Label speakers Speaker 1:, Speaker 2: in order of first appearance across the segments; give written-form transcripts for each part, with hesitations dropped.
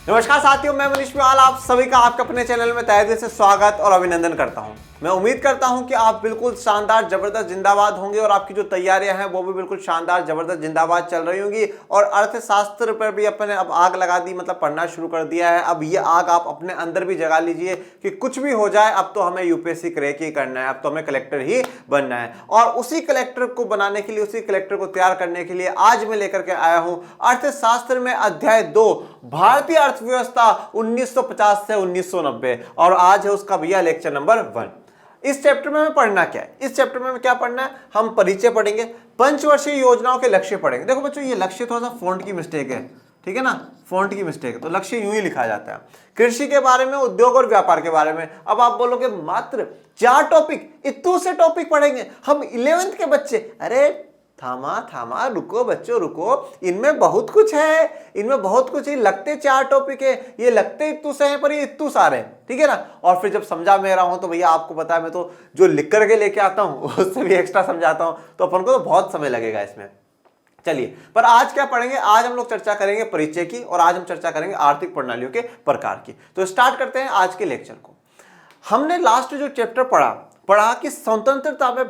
Speaker 1: नमस्कार साथियों, मैं मनीष मिवाल आप सभी का आपके अपने चैनल में तहे दिल से स्वागत और अभिनंदन करता हूं। मैं उम्मीद करता हूं कि आप बिल्कुल शानदार जबरदस्त जिंदाबाद होंगे और आपकी जो तैयारियां हैं वो भी बिल्कुल शानदार जबरदस्त जिंदाबाद चल रही होंगी। और अर्थशास्त्र पर भी अपने अब आग लगा दी, मतलब पढ़ना शुरू कर दिया है। अब ये आग आप अपने अंदर भी जगा लीजिए कि कुछ भी हो जाए, अब तो हमें यूपीएससी क्रैक ही करना है, अब तो हमें कलेक्टर ही बनना है। और उसी कलेक्टर को बनाने के लिए, उसी कलेक्टर को तैयार करने के लिए आज मैं लेकर के आया हूं अर्थशास्त्र में अध्याय 2, भारतीय अर्थव्यवस्था 1950 से 1990। और आज है उसका भैया लेक्चर नंबर 1। इस चैप्टर में हमें पढ़ना क्या है? इस चैप्टर में हमें क्या पढ़ना है? हम परिचय पढ़ेंगे, पंचवर्षीय योजनाओं के लक्ष्य पढ़ेंगे। देखो बच्चों, ये लक्ष्य थोड़ा सा फॉन्ट की मिस्टेक है, ठीक है ना, फॉन्ट की मिस्टेक है, तो लक्ष्य यूं ही लिखा जाता है। कृषि के बारे में, उद्योग और व्यापार के बारे में। अब आप बोलोगे मात्र 4 टॉपिक, इतने से टॉपिक पढ़ेंगे हम 11th के बच्चे? अरे थामा रुको बच्चों रुको, इनमें बहुत कुछ है, इनमें बहुत कुछ है। लगते 4 टॉपिक है, ये लगते इतू से हैं पर ये इतू सारे हैं, ठीक है ना। और फिर जब समझा मैं रहा हूं तो भैया आपको पता है, मैं तो जो लिख करके लेके आता हूं उससे भी एक्स्ट्रा समझाता हूं, तो अपन को तो बहुत समय लगेगा इसमें। चलिए, पर आज क्या पढ़ेंगे? आज हम लोग चर्चा करेंगे परिचय की, और आज हम चर्चा करेंगे आर्थिक प्रणालियों के प्रकार की। तो स्टार्ट करते हैं आज के लेक्चर को। हमने लास्ट जो चैप्टर पढ़ा कि स्वतंत्रता में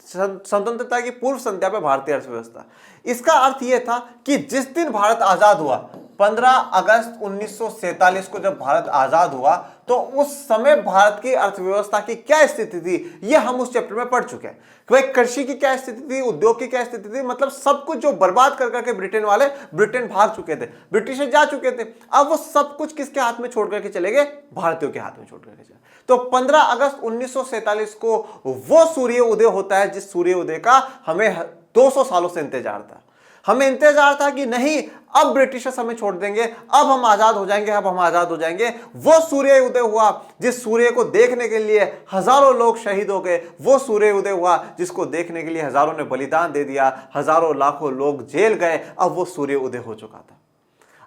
Speaker 1: स्वतंत्रता की पूर्व संध्या पे भारतीय अर्थव्यवस्था। इसका अर्थ यह था कि जिस दिन भारत आजाद हुआ, 15 अगस्त 1947 को जब भारत आजाद हुआ, तो उस समय भारत की अर्थव्यवस्था की क्या स्थिति थी, यह हम उस चैप्टर में पढ़ चुके हैं। कि भाई कृषि की क्या स्थिति थी, उद्योग की क्या स्थिति थी, मतलब सब कुछ जो बर्बाद कर करके ब्रिटेन भाग चुके थे, ब्रिटिश जा चुके थे। अब वो सब कुछ किसके हाथ में छोड़ करके चले गए? भारतीयों के हाथ में छोड़ करके चले। तो 15 अगस्त 1947 को वो सूर्य उदय होता है जिस सूर्य उदय का हमें 200 सालों से इंतजार था। हमें इंतजार था कि नहीं, अब ब्रिटिशर्स हमें छोड़ देंगे, अब हम आजाद हो जाएंगे, अब हम आजाद हो जाएंगे। वो सूर्य उदय हुआ जिस सूर्य को देखने के लिए हजारों लोग शहीद हो गए। वो सूर्य उदय हुआ जिसको देखने के लिए हजारों ने बलिदान दे दिया, हजारों लाखों लोग जेल गए। अब वो सूर्य उदय हो चुका था,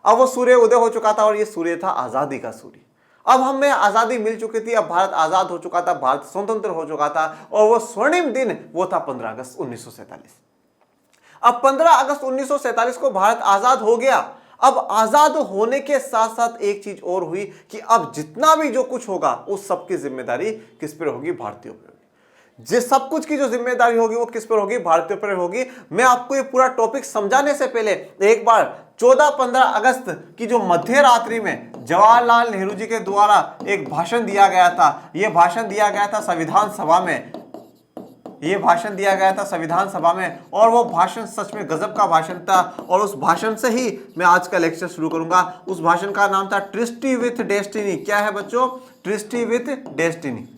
Speaker 1: अब वो सूर्य उदय हो चुका था, और ये सूर्य था आजादी का सूर्य। अब हमें आजादी मिल चुकी थी, अब भारत आजाद हो चुका था, भारत स्वतंत्र हो चुका था। और वो स्वर्णिम दिन वो था 15 अगस्त 1947। अब 15 अगस्त 1947 को भारत आजाद हो गया। अब आजाद होने के साथ साथ एक चीज और हुई कि अब जितना भी जो कुछ होगा उस सब की जिम्मेदारी किस पर होगी? भारतीयों पर होगी। जिस सब कुछ की जो जिम्मेदारी होगी वो किस पर होगी? भारतीयों पर होगी। मैं आपको ये पूरा टॉपिक समझाने से पहले एक बार 14-15 अगस्त की जो मध्य रात्रि में जवाहरलाल नेहरू जी के द्वारा एक भाषण दिया गया था, यह भाषण दिया गया था संविधान सभा में, ये भाषण दिया गया था संविधान सभा में। और वो भाषण सच में गजब का भाषण था, और उस भाषण से ही मैं आज का लेक्चर शुरू करूंगा। उस भाषण का नाम था ट्रिस्टी विथ डेस्टिनी। क्या है बच्चों? ट्रिस्टी विथ डेस्टिनी।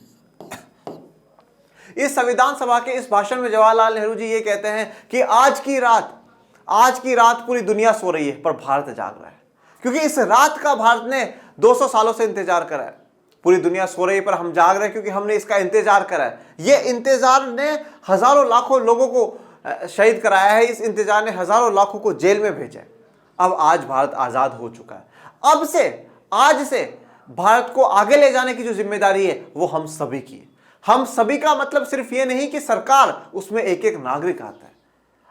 Speaker 1: इस संविधान सभा के इस भाषण में जवाहरलाल नेहरू जी ये कहते हैं कि आज की रात पूरी दुनिया सो रही है पर भारत जाग रहा है, क्योंकि इस रात का भारत ने 200 सालों से इंतजार करा है। पूरी दुनिया सो रही है पर हम जाग रहे हैं क्योंकि हमने इसका इंतजार करा है। ये इंतजार ने हजारों लाखों लोगों को शहीद कराया है, इस इंतजार ने हजारों लाखों को जेल में भेजा है। अब आज भारत आजाद हो चुका है। आज से भारत को आगे ले जाने की जो जिम्मेदारी है वो हम सभी की है। हम सभी का मतलब सिर्फ ये नहीं कि सरकार, उसमें एक एक नागरिक आता है।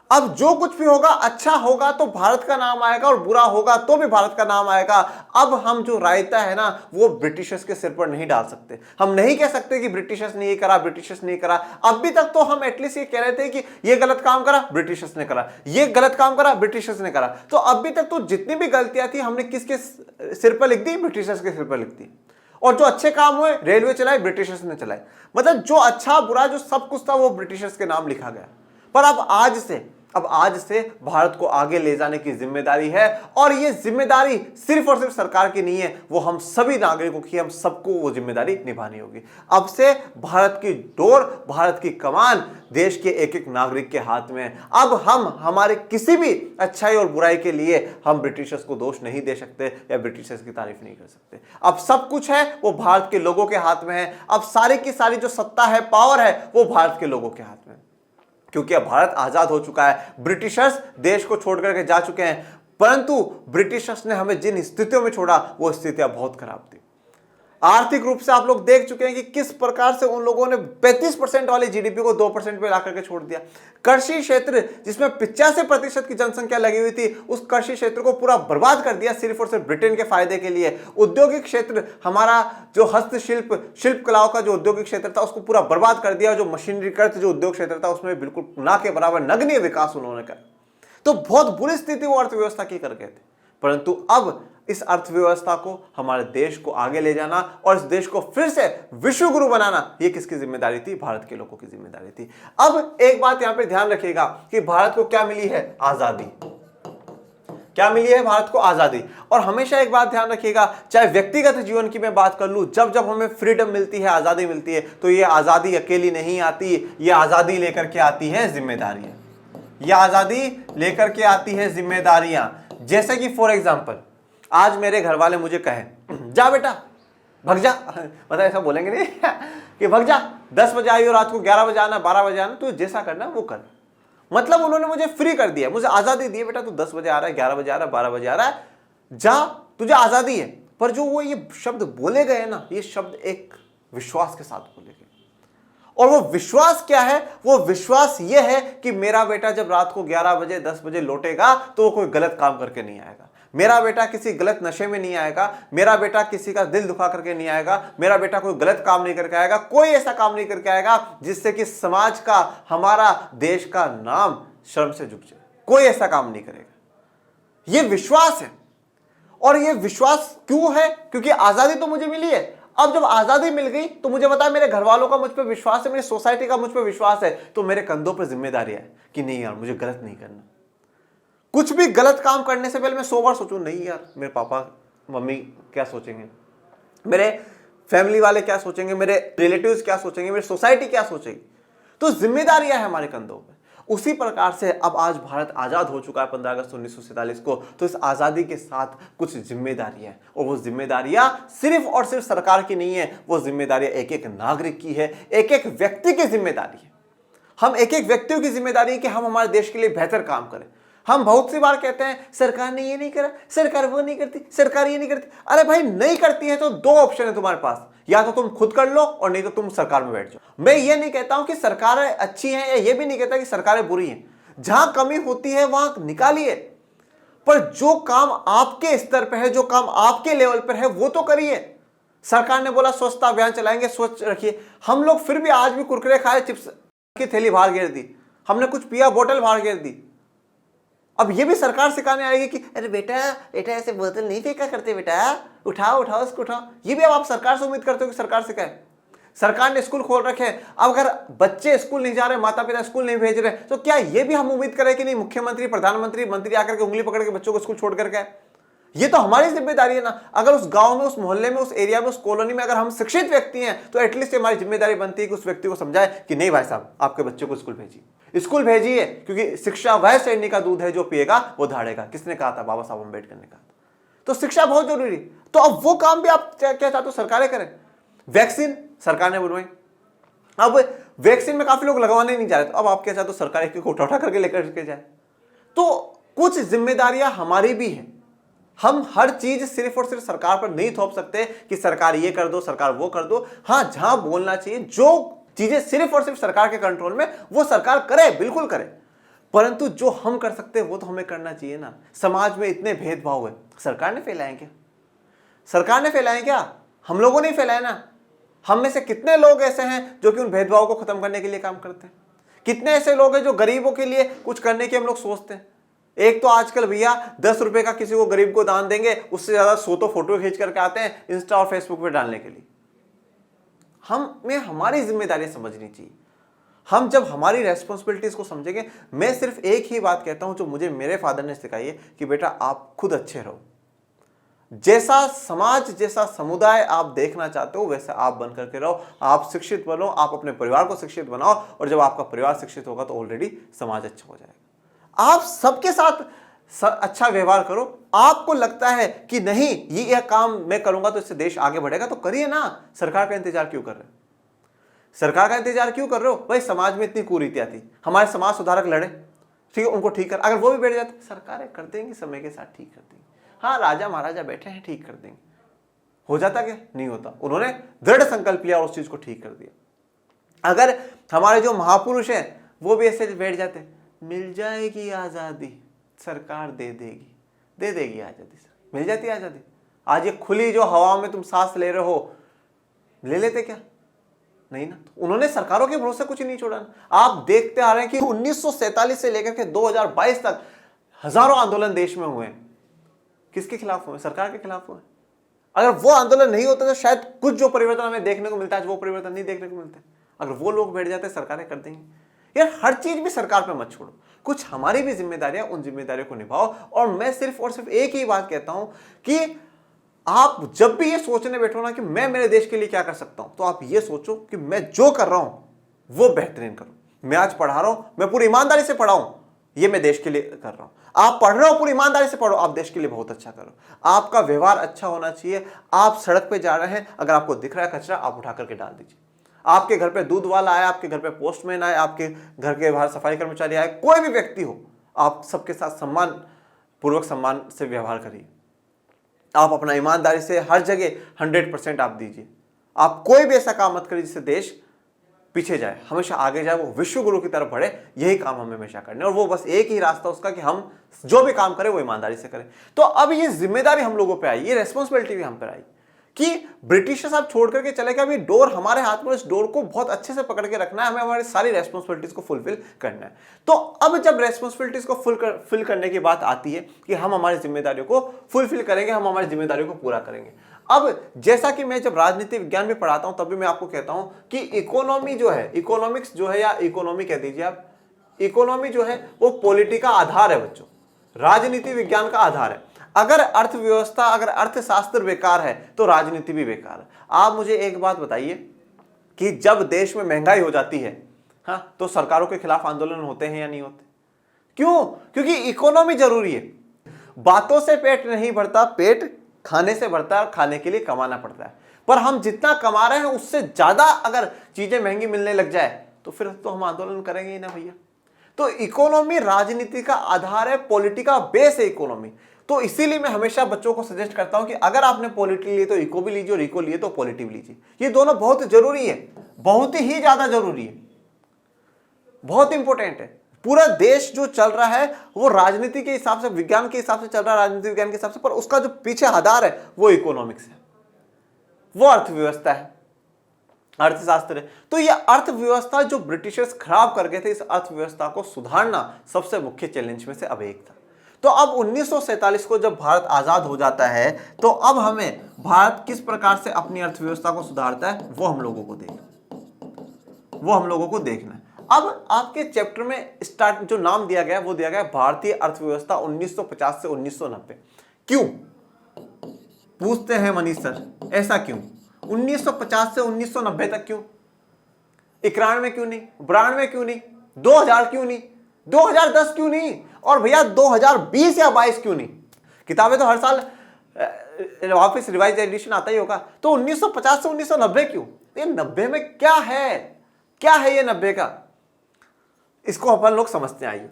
Speaker 1: अब जो कुछ भी होगा, अच्छा होगा तो भारत का नाम आएगा, और बुरा होगा तो भी भारत का नाम आएगा। अब हम जो रायता है ना, वो ब्रिटिशर्स के सिर पर नहीं डाल सकते। हम नहीं कह सकते कि ब्रिटिशर्स ने ये करा, ब्रिटिशर्स ने करा। अभी तक तो हम एटलीस्ट ये कह रहे थे कि ये गलत काम करा, ब्रिटिशर्स ने करा, ये गलत काम करा, ब्रिटिशर्स ने करा। तो अभी तक तो जितनी भी गलतियां थी हमने किसके सिर पर लिख दी? ब्रिटिशर्स के सिर पर लिख दी। और जो अच्छे काम हुए, रेलवे चलाए, ब्रिटिशर्स ने चलाए। मतलब जो अच्छा बुरा जो सब कुछ था वो ब्रिटिशर्स के नाम लिखा गया। पर अब आज से भारत को आगे ले जाने की जिम्मेदारी है, और ये जिम्मेदारी सिर्फ और सिर्फ सरकार की नहीं है, वो हम सभी नागरिकों की, हम सबको वो जिम्मेदारी निभानी होगी। अब से भारत की डोर, भारत की कमान देश के एक एक नागरिक के हाथ में है। अब हम हमारे किसी भी अच्छाई और बुराई के लिए हम ब्रिटिशर्स को दोष नहीं दे सकते या ब्रिटिशर्स की तारीफ नहीं कर सकते। अब सब कुछ है वो भारत के लोगों के हाथ में है। अब सारी की सारी जो सत्ता है, पावर है, वो भारत के लोगों के हाथ में है, क्योंकि अब भारत आजाद हो चुका है। ब्रिटिशर्स देश को छोड़ करके जा चुके हैं, परंतु ब्रिटिशर्स ने हमें जिन स्थितियों में छोड़ा वो स्थितियां बहुत खराब थी। आर्थिक रूप से आप लोग देख चुके हैं कि किस प्रकार से उन लोगों ने 35% वाली जीडीपी को 2% पे ला करके छोड़ दिया। कृषि क्षेत्र जिसमें 85% की जनसंख्या लगी हुई थी, उस कृषि क्षेत्र को पूरा बर्बाद कर दिया सिर्फ और सिर्फ ब्रिटेन के फायदे के लिए। औद्योगिक क्षेत्र, हमारा जो हस्तशिल्प, शिल्प कलाओं का जो औद्योगिक क्षेत्र था, उसको पूरा बर्बाद कर दिया। जो मशीनरीकृत जो उद्योग क्षेत्र था, उसमें बिल्कुल ना के बराबर नगण्य विकास उन्होंने किया। तो बहुत बुरी स्थिति वो अर्थव्यवस्था की कर गए थे। परंतु अब इस अर्थव्यवस्था को, हमारे देश को आगे ले जाना और इस देश को फिर से विश्व गुरु बनाना, ये किसकी जिम्मेदारी थी? भारत के लोगों की जिम्मेदारी थी। अब एक बात यहां पे ध्यान रखिएगा कि भारत को क्या मिली है? आजादी। क्या मिली है भारत को? आजादी। और हमेशा एक बात ध्यान रखिएगा, चाहे व्यक्तिगत जीवन की मैं बात कर लूं, जब जब हमें फ्रीडम मिलती है, आजादी मिलती है, तो ये आजादी अकेली नहीं आती, ये आजादी लेकर के आती है जिम्मेदारियां। यह आजादी लेकर के आती है जिम्मेदारियां। जैसे कि फॉर एग्जाम्पल, आज मेरे घर वाले मुझे कहें, जा बेटा भग जा, मतलब ऐसा बोलेंगे नहीं कि भग जा, 10 बजे आई हो, रात को 11 बजे आना, 12 बजे आना, तू जैसा करना वो कर। मतलब उन्होंने मुझे फ्री कर दिया, मुझे आजादी दी, बेटा तू 10 बजे आ रहा है, 11 बजे आ रहा है, 12 बजे आ रहा है, जा, तुझे आजादी है। पर जो वो ये शब्द बोले गए ना, ये शब्द एक विश्वास के साथ बोले गए। और वो विश्वास क्या है? वो विश्वास ये है कि मेरा बेटा जब रात को 11 बजे 10 बजे लौटेगा तो वो कोई गलत काम करके नहीं आएगा, मेरा बेटा किसी गलत नशे में नहीं आएगा, मेरा बेटा किसी का दिल दुखा करके नहीं आएगा, मेरा बेटा कोई गलत काम नहीं करके आएगा, कोई ऐसा काम नहीं करके आएगा जिससे कि समाज का, हमारा देश का नाम शर्म से झुक जाए। कोई ऐसा काम नहीं करेगा। ये विश्वास है। और ये विश्वास क्यों है? क्योंकि आजादी तो मुझे मिली है। अब जब आजादी मिल गई तो मुझे पता है मेरे घर वालों का मुझ पर विश्वास है, मेरी सोसाइटी का मुझ पर विश्वास है, तो मेरे कंधों पर जिम्मेदारी है कि नहीं यार, मुझे गलत नहीं करना। कुछ भी गलत काम करने से पहले मैं 100 बार सोचूं, नहीं यार मेरे पापा मम्मी क्या सोचेंगे, मेरे फैमिली वाले क्या सोचेंगे, मेरे रिलेटिव्स क्या सोचेंगे, मेरी सोसाइटी क्या सोचेगी। तो जिम्मेदारियां है हमारे कंधों पर। उसी प्रकार से अब आज भारत आजाद हो चुका है 15 अगस्त 1947 को, तो इस आजादी के साथ कुछ जिम्मेदारियां हैं। और वो जिम्मेदारियां सिर्फ और सिर्फ सरकार की नहीं है, वो जिम्मेदारियां एक एक नागरिक की है, एक एक व्यक्ति की जिम्मेदारी है। हम एक एक व्यक्तियों की जिम्मेदारी है कि हम हमारे देश के लिए बेहतर काम करें। हम बहुत सी बार कहते हैं सरकार ने ये नहीं करा, सरकार वो नहीं करती, सरकार ये नहीं करती। अरे भाई, नहीं करती है तो 2 ऑप्शन है तुम्हारे पास, या तो तुम खुद कर लो और नहीं तो तुम सरकार में बैठ जाओ। मैं ये नहीं कहता हूं कि सरकारें अच्छी हैं, या ये भी नहीं कहता कि सरकारें बुरी हैं। जहां कमी होती है वहां निकालिए, पर जो काम आपके स्तर पर है, जो काम आपके लेवल पर है, वो तो करिए। सरकार ने बोला स्वच्छता अभियान चलाएंगे, स्वच्छ रखिए, हम लोग फिर भी आज भी कुरकुरे खाए, चिप्स की थैली बाहर गिर दी, हमने कुछ पिया, बोतल बाहर गिर दी। अब ये भी सरकार सिखाने आएगी कि अरे बेटा बेटा ऐसे बोतल नहीं फेंका करते, बेटा उठाओ उठाओ उसको उठाओ। ये भी अब आप सरकार से उम्मीद करते हो कि सरकार सिखाए? सरकार ने स्कूल खोल रखे हैं, अब अगर बच्चे स्कूल नहीं जा रहे, माता पिता स्कूल नहीं भेज रहे, तो क्या ये भी हम उम्मीद करें कि नहीं मुख्यमंत्री, प्रधानमंत्री, मंत्री आकर के उंगली पकड़ के बच्चों को स्कूल छोड़ करके आए? ये तो हमारी जिम्मेदारी है ना। अगर उस गांव में, उस मोहल्ले में, उस एरिया में, उस कॉलोनी में अगर हम शिक्षित व्यक्ति हैं, तो एटलीस्ट हमारी जिम्मेदारी बनती है कि उस व्यक्ति को समझाए कि नहीं भाई साहब, आपके बच्चे को स्कूल भेजिए, स्कूल भेजिए, क्योंकि शिक्षा वह सैनी का दूध है जो पिएगा वो धाड़ेगा। किसने कहा था? बाबा साहब अम्बेडकर ने कहा था। तो शिक्षा बहुत जरूरी। तो अब वो काम भी आप क्या चाहते हो सरकारें करें? वैक्सीन सरकार ने बनवाई, अब वैक्सीन में काफी लोग लगवाने नहीं जा रहे, तो अब आप क्या चाहते हो सरकार एक उठा उठा करके लेकर के जाए? तो कुछ जिम्मेदारियां हमारी भी हैं। हम हर चीज सिर्फ और सिर्फ सरकार पर नहीं थोप सकते कि सरकार ये कर दो, सरकार वो कर दो। हाँ, जहां बोलना चाहिए, जो चीजें सिर्फ और सिर्फ सरकार के कंट्रोल में, वो सरकार करे, बिल्कुल करे। परंतु जो हम कर सकते हैं वो तो हमें करना चाहिए ना। समाज में इतने भेदभाव है, सरकार ने फैलाए क्या? सरकार ने फैलाए क्या? हम लोगों ने फैलाए ना। हम में से कितने लोग ऐसे हैं जो कि उन भेदभाव को खत्म करने के लिए काम करते हैं? कितने ऐसे लोग हैं जो गरीबों के लिए कुछ करने की हम लोग सोचते हैं? एक तो आजकल भैया 10 रुपए का किसी को गरीब को दान देंगे, उससे ज्यादा 100 तो फोटो खींच करके आते हैं इंस्टा और फेसबुक पे डालने के लिए। हमें हमारी जिम्मेदारी समझनी चाहिए। हम जब हमारी रेस्पॉन्सिबिलिटीज को समझेंगे, मैं सिर्फ एक ही बात कहता हूं जो मुझे मेरे फादर ने सिखाई है कि बेटा आप खुद अच्छे रहो, जैसा समाज, जैसा समुदाय आप देखना चाहते हो वैसा आप बन करके रहो। आप शिक्षित बनो, आप अपने परिवार को शिक्षित बनाओ, और जब आपका परिवार शिक्षित होगा तो ऑलरेडी समाज अच्छा हो जाएगा। आप सबके साथ अच्छा व्यवहार करो। आपको लगता है कि नहीं ये काम मैं करूंगा तो इससे देश आगे बढ़ेगा, तो करिए ना। सरकार का इंतजार क्यों कर रहे हो? सरकार का इंतजार क्यों कर रहे हो? भाई समाज में इतनी कुरीतियां थी, हमारे समाज सुधारक लड़े, ठीक है, उनको ठीक कर, अगर वो भी बैठ जाते, सरकारें कर देंगी, समय के साथ ठीक कर देंगी। हाँ, राजा महाराजा बैठे हैं, ठीक कर देंगे, हो जाता क्या? नहीं होता। उन्होंने दृढ़ संकल्प लिया और उस चीज को ठीक कर दिया। अगर हमारे जो महापुरुष हैं वो भी ऐसे बैठ जाते, मिल जाएगी आजादी, सरकार दे देगी आजादी, सर मिल जाती है आजादी। आज ये खुली जो हवा में तुम सांस ले रहे हो, ले लेते क्या? नहीं ना। तो उन्होंने सरकारों के भरोसे कुछ नहीं छोड़ा। आप देखते आ रहे हैं कि 1947 से लेकर के 2022 तक हजारों आंदोलन देश में हुए। किसके खिलाफ हुए? सरकार के खिलाफ हुए। अगर वो आंदोलन नहीं होते तो शायद कुछ जो परिवर्तन हमें देखने को मिलता है, वो परिवर्तन नहीं देखने को मिलते। अगर वो लोग बैठ जाते, सरकारें कर देंगी। यार हर चीज भी सरकार पे मत छोड़ो, कुछ हमारी भी जिम्मेदारियां, उन जिम्मेदारियों को निभाओ। और मैं सिर्फ और सिर्फ एक ही बात कहता हूं कि आप जब भी ये सोचने बैठो ना कि मैं मेरे देश के लिए क्या कर सकता हूं, तो आप ये सोचो कि मैं जो कर रहा हूं वो बेहतरीन करूं। मैं आज पढ़ा रहा हूं, मैं पूरी ईमानदारी से पढ़ाऊं, ये मैं देश के लिए कर रहा हूं। आप पढ़ रहे हो, पूरी ईमानदारी से पढ़ो, आप देश के लिए बहुत अच्छा करो। आपका व्यवहार अच्छा होना चाहिए। आप सड़क पे जा रहे हैं, अगर आपको दिख रहा है कचरा, आप उठा करके डाल दीजिए। आपके घर पे दूध वाला आए, आपके घर पे पोस्टमैन आए, आपके घर के बाहर सफाई कर्मचारी आए, कोई भी व्यक्ति हो, आप सबके साथ सम्मान पूर्वक सम्मान से व्यवहार करिए। आप अपना ईमानदारी से हर जगह 100% आप दीजिए। आप कोई भी ऐसा काम मत करिए जिससे देश पीछे जाए, हमेशा आगे जाए, वो विश्व गुरु की तरफ बढ़े। यही काम हमें हमेशा करने, और वो बस एक ही रास्ता उसका कि हम जो भी काम करें वो ईमानदारी से करें। तो अब ये जिम्मेदारी हम लोगों पे आई, ये रेस्पॉन्सिबिलिटी भी हम पर आई कि ब्रिटिशर्स आप छोड़ करके चले गए, अभी डोर हमारे हाथ में, इस डोर को बहुत अच्छे से पकड़ के रखना है, हमें हमारी सारी रेस्पॉन्सिबिलिटीज को फुलफिल करना है। तो अब जब रेस्पॉन्सिबिलिटीज को फुल करने की बात आती है कि हम हमारी जिम्मेदारियों को फुलफिल करेंगे, हम हमारी जिम्मेदारियों को पूरा करेंगे। अब जैसा कि मैं जब राजनीति विज्ञान भी पढ़ाता हूं, तब भी मैं आपको कहता हूं कि इकोनॉमी जो है, इकोनॉमिक्स जो है, या इकोनॉमी कह दीजिए आप, इकोनॉमी जो है वो पॉलिटी का आधार है बच्चों, राजनीति विज्ञान का आधार है। अगर अर्थव्यवस्था, अगर अर्थशास्त्र बेकार है तो राजनीति भी बेकार है। आप मुझे एक बात बताइए कि जब देश में महंगाई हो जाती है, हाँ, तो सरकारों के खिलाफ आंदोलन होते हैं या नहीं होते? क्यों? क्योंकि इकोनॉमी जरूरी है। बातों से पेट नहीं भरता, पेट खाने से बढ़ता है, और खाने के लिए कमाना पड़ता है। पर हम जितना कमा रहे हैं उससे ज्यादा अगर चीजें महंगी मिलने लग जाए तो फिर तो हम आंदोलन करेंगे ही ना भैया। तो इकोनॉमी राजनीति का आधार है, पॉलिटी का बेस है इकोनॉमी। तो इसीलिए मैं हमेशा बच्चों को सजेस्ट करता हूं कि अगर आपने पॉलिटी लिए तो इको भी लीजिए, और इको लिए तो पॉलिटी भी लीजिए। ये दोनों बहुत जरूरी है, बहुत ही ज्यादा जरूरी है, बहुत इंपॉर्टेंट है। पूरा देश जो चल रहा है वो राजनीति के हिसाब से, विज्ञान के हिसाब से चल रहा है, राजनीति विज्ञान के हिसाब से, पर उसका जो पीछे आधार है वो इकोनॉमिक्स है, वो अर्थव्यवस्था है, अर्थशास्त्र है। तो ये अर्थव्यवस्था जो ब्रिटिशर्स खराब कर गए थे, इस अर्थव्यवस्था को सुधारना सबसे मुख्य चैलेंज में से अब एक था। तो अब 1947 को जब भारत आजाद हो जाता है, तो अब हमें भारत किस प्रकार से अपनी अर्थव्यवस्था को सुधारता है वो हम लोगों को देखना है। अब आपके चैप्टर में स्टार्ट जो नाम दिया गया वो दिया गया भारतीय अर्थव्यवस्था 1950 से 1990। क्यों पूछते हैं मनीष सर, ऐसा क्यों? 1950 से 1990 तक क्यों? 91 क्यों नहीं? 92 क्यों नहीं? 2000 क्यों नहीं? 2010 क्यों नहीं? और भैया 2020 या 22 क्यों नहीं? किताबें तो हर साल वापस रिवाइज एडिशन आता ही होगा। तो 1950 से 1990 क्यों? ये 90 में क्या है? क्या है ये 90 का? इसको अपन लोग समझते हैं। आइए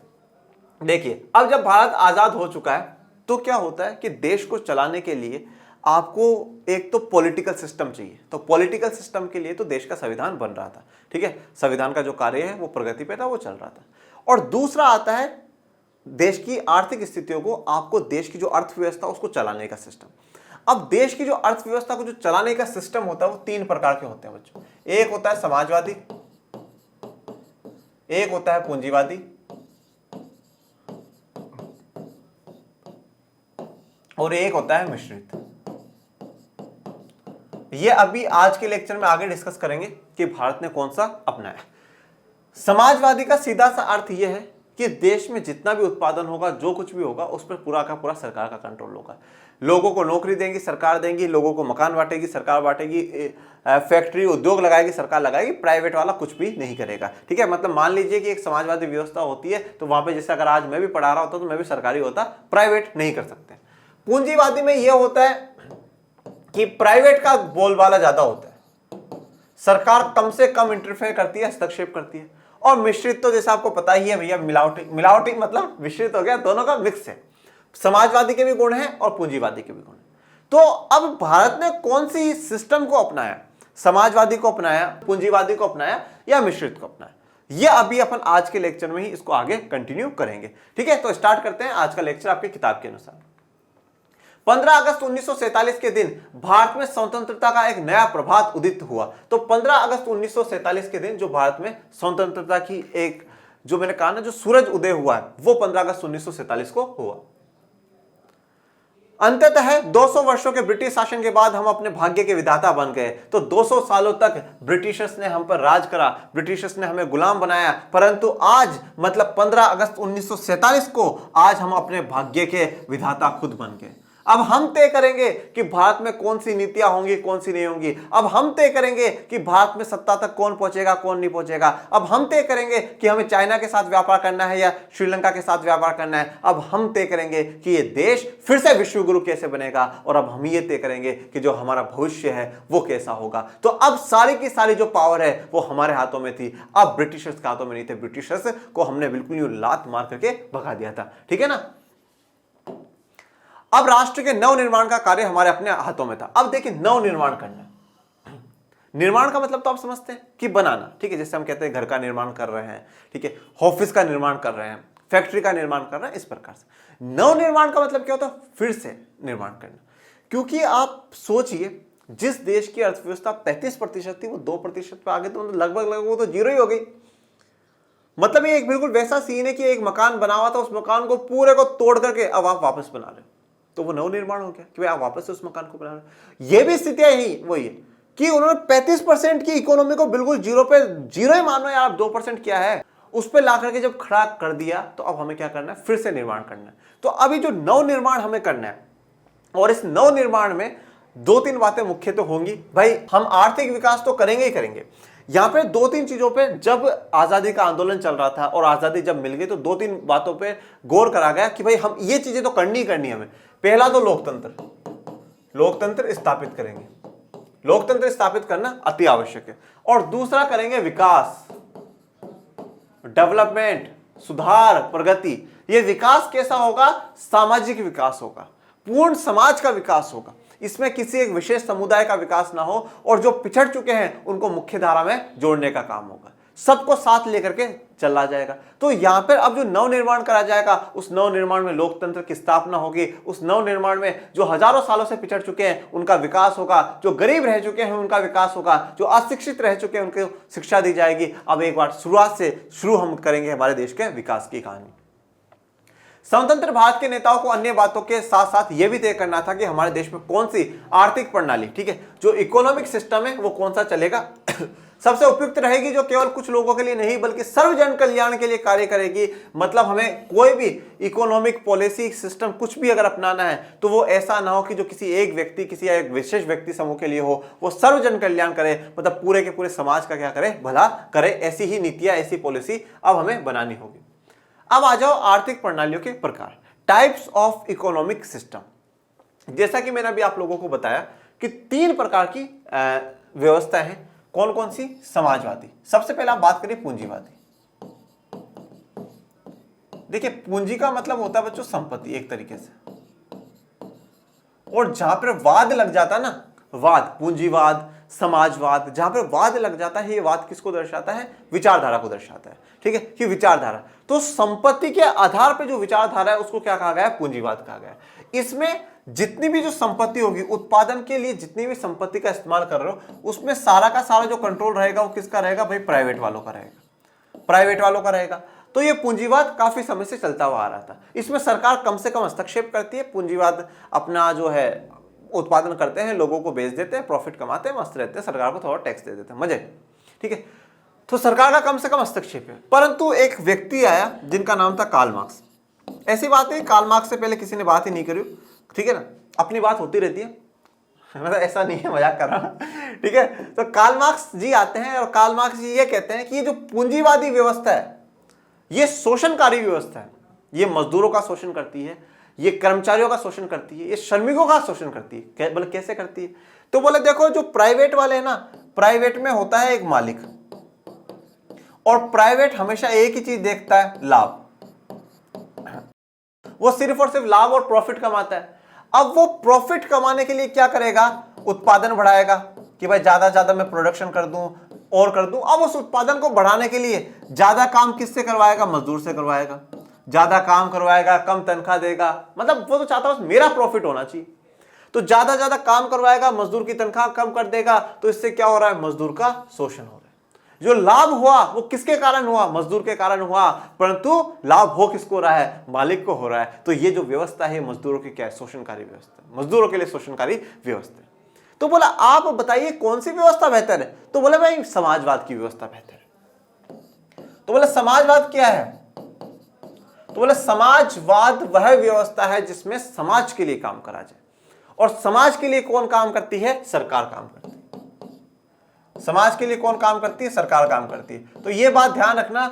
Speaker 1: देखिए, अब जब भारत आजाद हो चुका है तो क्या होता है कि देश को चलाने के लिए आपको एक तो पॉलिटिकल सिस्टम चाहिए। तो पॉलिटिकल सिस्टम के लिए तो देश का संविधान बन रहा था, ठीक है, संविधान का जो कार्य है वो प्रगति पे था, वो चल रहा था। और दूसरा आता है देश की आर्थिक स्थितियों को, आपको देश की जो अर्थव्यवस्था उसको चलाने का सिस्टम। अब देश की जो अर्थव्यवस्था को जो चलाने का सिस्टम होता है वो 3 प्रकार के होते हैं बच्चों। एक होता है समाजवादी, एक होता है पूंजीवादी, और एक होता है मिश्रित। ये अभी आज के लेक्चर में आगे डिस्कस करेंगे कि भारत ने कौन सा अपनाया। समाजवादी का सीधा सा अर्थ यह है कि देश में जितना भी उत्पादन होगा, जो कुछ भी होगा, उस पर पूरा का पूरा सरकार का कंट्रोल होगा। लोगों को नौकरी देंगी सरकार देंगी, लोगों को मकान बांटेगी सरकार बांटेगी, फैक्ट्री उद्योग लगाएगी सरकार लगाएगी, प्राइवेट वाला कुछ भी नहीं करेगा, ठीक है। मतलब मान लीजिए कि एक समाजवादी व्यवस्था होती है, तो वहां पे जैसे अगर आज मैं भी पढ़ा रहा होता तो मैं भी सरकारी होता, प्राइवेट नहीं कर सकते। पूंजीवादी में यह होता है कि प्राइवेट का बोलबाला ज्यादा होता है, सरकार कम से कम इंटरफेयर करती है, हस्तक्षेप करती है। और मिश्रित तो जैसा आपको पता ही है भैया, मिलावटी मतलब मिश्रित हो गया, दोनों का मिक्स है। समाजवादी के भी गुण हैं और पूंजीवादी के भी गुण हैं। तो अब भारत ने कौन सी सिस्टम को अपनाया, समाजवादी को अपनाया, पूंजीवादी को अपनाया या मिश्रित को अपनाया, ये अभी अपन आज के लेक्चर में ही इसको आगे कंटिन्यू करेंगे। ठीक है, तो स्टार्ट करते हैं आज का लेक्चर आपकी किताब के अनुसार। 15 अगस्त 1947 के दिन भारत में स्वतंत्रता का एक नया प्रभात उदित हुआ। तो 15 अगस्त 1947 के दिन जो भारत में स्वतंत्रता की एक, जो मैंने कहा ना, जो सूरज उदय हुआ है, वो 15 अगस्त 1947 को हुआ। अंततः 200 वर्षों के ब्रिटिश शासन के बाद हम अपने भाग्य के विधाता बन गए। तो 200 सालों तक ब्रिटिशर्स ने हम पर राज करा, ब्रिटिशर्स ने हमें गुलाम बनाया, परंतु आज मतलब 15 अगस्त 1947 को आज हम अपने भाग्य के विधाता खुद बन गए। अब हम तय करेंगे कि भारत में कौन सी नीतियां होंगी, कौन सी नहीं होंगी। अब हम तय करेंगे कि भारत में सत्ता तक कौन पहुंचेगा, कौन नहीं पहुंचेगा। अब हम तय करेंगे कि हमें चाइना के साथ व्यापार करना है या श्रीलंका के साथ व्यापार करना है। अब हम तय करेंगे कि ये देश फिर से विश्व गुरु कैसे बनेगा, और अब हम ये तय करेंगे कि जो हमारा भविष्य है वो कैसा होगा। तो अब सारी की सारी जो पावर है वो हमारे हाथों में थी, अब ब्रिटिशर्स के हाथों में नहीं थे। ब्रिटिशर्स को हमने बिल्कुल यूं लात मार करके भगा दिया था। ठीक है ना। अब राष्ट्र के नवनिर्माण का कार्य हमारे अपने हाथों में था। अब देखिए, नवनिर्माण करना, निर्माण का मतलब तो आप समझते हैं कि बनाना। ठीक है, जैसे हम कहते हैं घर का निर्माण कर रहे हैं, ठीक है, ऑफिस का निर्माण कर रहे हैं, फैक्ट्री का निर्माण कर रहे हैं, इस प्रकार से। नवनिर्माण का मतलब क्या होता है? फिर से निर्माण करना। क्योंकि आप सोचिए, जिस देश की अर्थव्यवस्था 35% थी वो 2% पे आ गई, तो लगभग वो तो जीरो ही हो गई। मतलब ये एक बिल्कुल वैसा सीन है कि एक मकान बना हुआ था, उस मकान को पूरे को तोड़ करके अब आप वापस बना रहे, तो वो नवनिर्माण हो गया कि भाई आप वापस से उस मकान को बना रहे। ये भी स्थितियां यही वही है कि उन्होंने 35% की इकोनॉमी को बिल्कुल जीरो ही मानो यार, 2% क्या है, उस पर ला करके जब खड़ा कर दिया, तो अब हमें क्या करना है? फिर से निर्माण करना है। तो अभी जो नवनिर्माण हमें करना है, और इस नवनिर्माण में 2-3 बातें मुख्य तो होंगी। भाई हम आर्थिक विकास तो करेंगे ही करेंगे। यहां पे 2-3 चीजों पे, जब आजादी का आंदोलन चल रहा था और आजादी जब मिल गई, तो 2-3 बातों पे गौर करा गया कि भाई हम ये चीजें तो करनी ही करनी है हमें। पहला तो लोकतंत्र स्थापित करेंगे। लोकतंत्र स्थापित करना अति आवश्यक है। और दूसरा करेंगे विकास, डेवलपमेंट, सुधार, प्रगति। ये विकास कैसा होगा? सामाजिक विकास होगा, पूर्ण समाज का विकास होगा। इसमें किसी एक विशेष समुदाय का विकास ना हो, और जो पिछड़ चुके हैं उनको मुख्य धारा में जोड़ने का काम होगा। सबको साथ लेकर के चला जाएगा। तो यहां पर अब जो नवनिर्माण करा जाएगा, उस नवनिर्माण में लोकतंत्र की स्थापना होगी। उस नवनिर्माण में जो हजारों सालों से पिछड़ चुके हैं उनका विकास होगा, जो गरीब रह चुके हैं उनका विकास होगा, जो अशिक्षित रह चुके हैं उनको शिक्षा दी जाएगी। अब एक बार शुरुआत से शुरू हम करेंगे हमारे देश के विकास की कहानी। स्वतंत्र भारत के नेताओं को अन्य बातों के साथ साथ यह भी तय करना था कि हमारे देश में कौन सी आर्थिक प्रणाली, ठीक है, जो इकोनॉमिक सिस्टम है वो कौन सा चलेगा, सबसे उपयुक्त रहेगी, जो केवल कुछ लोगों के लिए नहीं बल्कि सर्वजन कल्याण के लिए कार्य करेगी। मतलब हमें कोई भी इकोनॉमिक पॉलिसी सिस्टम कुछ भी अगर अपनाना है, तो वो ऐसा ना हो कि जो किसी एक व्यक्ति, किसी एक विशेष व्यक्ति समूह के लिए हो, वो सर्वजन कल्याण करे, मतलब पूरे के पूरे समाज का क्या करे, भला करे। ऐसी ही नीतियां, ऐसी पॉलिसी अब हमें बनानी होगी। अब आ जाओ आर्थिक प्रणालियों के प्रकार, टाइप्स ऑफ इकोनॉमिक सिस्टम। जैसा कि मैंने अभी आप लोगों को बताया कि 3 प्रकार की व्यवस्था है। कौन कौन सी? समाजवादी। सबसे पहले आप बात करें पूंजीवादी। देखिए, पूंजी का मतलब होता है बच्चों संपत्ति एक तरीके से, और जहां पर वाद लग जाता है ना, वाद, पूंजीवाद, समाजवाद, जहां पर वाद लग जाता है, ये वाद किसको दर्शाता है? विचारधारा को दर्शाता है। ठीक है, कि विचारधारा, तो संपत्ति के आधार पर जो विचारधारा है उसको क्या कहा गया है? पूंजीवाद कहा गया है। इसमें जितनी भी जो संपत्ति होगी, उत्पादन के लिए जितनी भी संपत्ति का इस्तेमाल कर रहे हो, उसमें सारा का सारा जो कंट्रोल रहेगा वो किसका रहेगा? भाई प्राइवेट वालों का रहेगा, प्राइवेट वालों का रहेगा। तो ये पूंजीवाद काफी समय से चलता हुआ आ रहा था। इसमें सरकार कम से कम हस्तक्षेप करती है। पूंजीवाद अपना जो है उत्पादन करते हैं, लोगों को बेच देते हैं, प्रॉफिट कमाते हैं, मस्त रहते हैं, सरकार को थोड़ा टैक्स दे देते हैं, मजे। ठीक है, तो सरकार का कम से कम हस्तक्षेप है। परंतु एक व्यक्ति आया जिनका नाम था कार्ल मार्क्स। ऐसी बात है, कार्ल मार्क्स से पहले किसी ने बात ही नहीं करी, ठीक है ना, अपनी बात होती रहती है, मतलब ऐसा नहीं है, मजाक कर रहा। ठीक है, तो कार्ल मार्क्स जी आते हैं और कार्ल मार्क्स जी ये कहते हैं कि ये जो पूंजीवादी व्यवस्था है, ये शोषणकारी व्यवस्था है। ये मजदूरों का शोषण करती है, ये कर्मचारियों का शोषण करती है, ये श्रमिकों का शोषण करती है। बोले कैसे करती है? तो बोले देखो, जो प्राइवेट वाले हैं ना, प्राइवेट में होता है एक मालिक, और प्राइवेट हमेशा एक ही चीज देखता है, लाभ। वो सिर्फ और सिर्फ लाभ और प्रॉफिट कमाता है। अब वो प्रॉफिट कमाने के लिए क्या करेगा, उत्पादन बढ़ाएगा कि भाई ज्यादा से ज्यादा मैं प्रोडक्शन कर दूं और कर दूं। अब उस उत्पादन को बढ़ाने के लिए ज्यादा काम किससे करवाएगा, मजदूर से करवाएगा। ज्यादा काम करवाएगा, कम तनख्वाह देगा, मतलब वो तो चाहता है मेरा प्रॉफिट होना चाहिए। तो ज्यादा काम करवाएगा, मजदूर की तनख्वाह कम कर देगा, तो इससे क्या हो रहा है, मजदूर का शोषण हो रहा है। जो लाभ हुआ वो किसके कारण हुआ, मजदूर के कारण हुआ, परंतु लाभ हो किसको रहा है, मालिक को हो रहा है। तो ये जो व्यवस्था है मजदूरों की क्या है, शोषणकारी व्यवस्था, मजदूरों के लिए शोषणकारी व्यवस्था। तो बोला आप बताइए कौन सी व्यवस्था बेहतर है, तो बोले भाई समाजवाद की व्यवस्था बेहतर है। तो बोले समाजवाद क्या है, तो बोले समाजवाद वह व्यवस्था है जिसमें समाज के लिए काम करा जाए। और समाज के लिए कौन काम करती है, सरकार काम करती है। समाज के लिए कौन काम करती है, सरकार काम करती है। तो ये बात ध्यान रखना,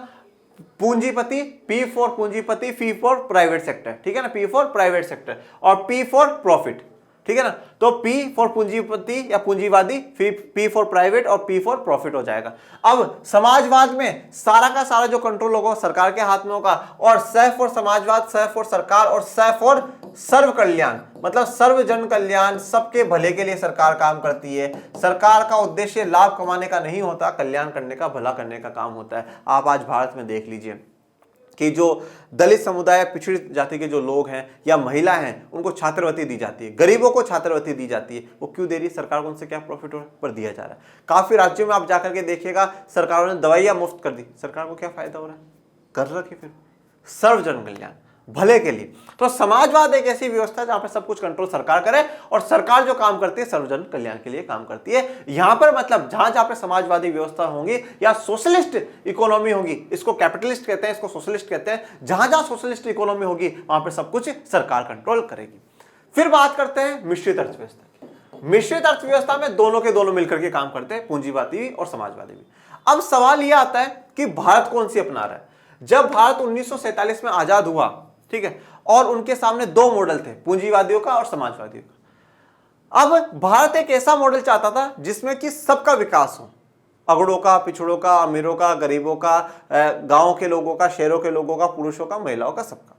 Speaker 1: पूंजीपति, पी फॉर पूंजीपति, पी फॉर प्राइवेट सेक्टर, ठीक है ना, पी फॉर प्राइवेट सेक्टर और पी फॉर प्रॉफिट, ठीक है ना। तो पी फॉर पूंजीपति या पूंजीवादी, पी फॉर प्राइवेट और पी फॉर प्रॉफिट हो जाएगा। अब समाजवाद में सारा का सारा जो कंट्रोल होगा सरकार के हाथ में होगा, और स फॉर समाजवाद, स फॉर सरकार और स फॉर सर्व कल्याण, मतलब सर्व जन कल्याण, सबके भले के लिए सरकार काम करती है। सरकार का उद्देश्य लाभ कमाने का नहीं होता, कल्याण करने का, भला करने का काम होता है। आप आज भारत में देख लीजिए कि जो दलित समुदाय, पिछड़ी जाति के जो लोग हैं या महिला हैं, उनको छात्रवृत्ति दी जाती है, गरीबों को छात्रवृत्ति दी जाती है। वो क्यों दे रही है, सरकार को उनसे क्या प्रॉफिट हो रहा है, पर दिया जा रहा है। काफी राज्यों में आप जाकर के देखिएगा सरकारों ने दवाइयां मुफ्त कर दी, सरकार को क्या फायदा हो रहा है, कर रखे फिर सर्व जन कल्याण, भले के लिए। तो समाजवाद एक ऐसी व्यवस्था है जहां पर सब कुछ कंट्रोल सरकार करे, और सरकार जो काम करती है सर्वजन कल्याण के लिए काम करती है। यहां पर मतलब जहां जहां पर समाजवादी व्यवस्था होंगी या सोशलिस्ट इकोनॉमी होगी, इसको कैपिटलिस्ट कहते हैं, इसको सोशलिस्ट कहते हैं, जहां जहां सोशलिस्ट इकोनॉमी होगी वहां पर सब कुछ सरकार कंट्रोल करेगी। फिर बात करते हैं मिश्रित अर्थव्यवस्था की। मिश्रित अर्थव्यवस्था में दोनों के दोनों मिलकर के काम करते हैं, पूंजीवादी भी और समाजवादी भी। अब सवाल यह आता है कि भारत कौन सी अपना रहा है। जब भारत 1947 में आजाद हुआ, ठीक है, और उनके सामने दो मॉडल थे, पूंजीवादियों का और समाजवादियों का। अब भारत एक ऐसा मॉडल चाहता था जिसमें कि सबका विकास हो, अगड़ों का, पिछड़ों का, अमीरों का, गरीबों का, गांव के लोगों का, शहरों के लोगों का, पुरुषों का, महिलाओं का, सबका।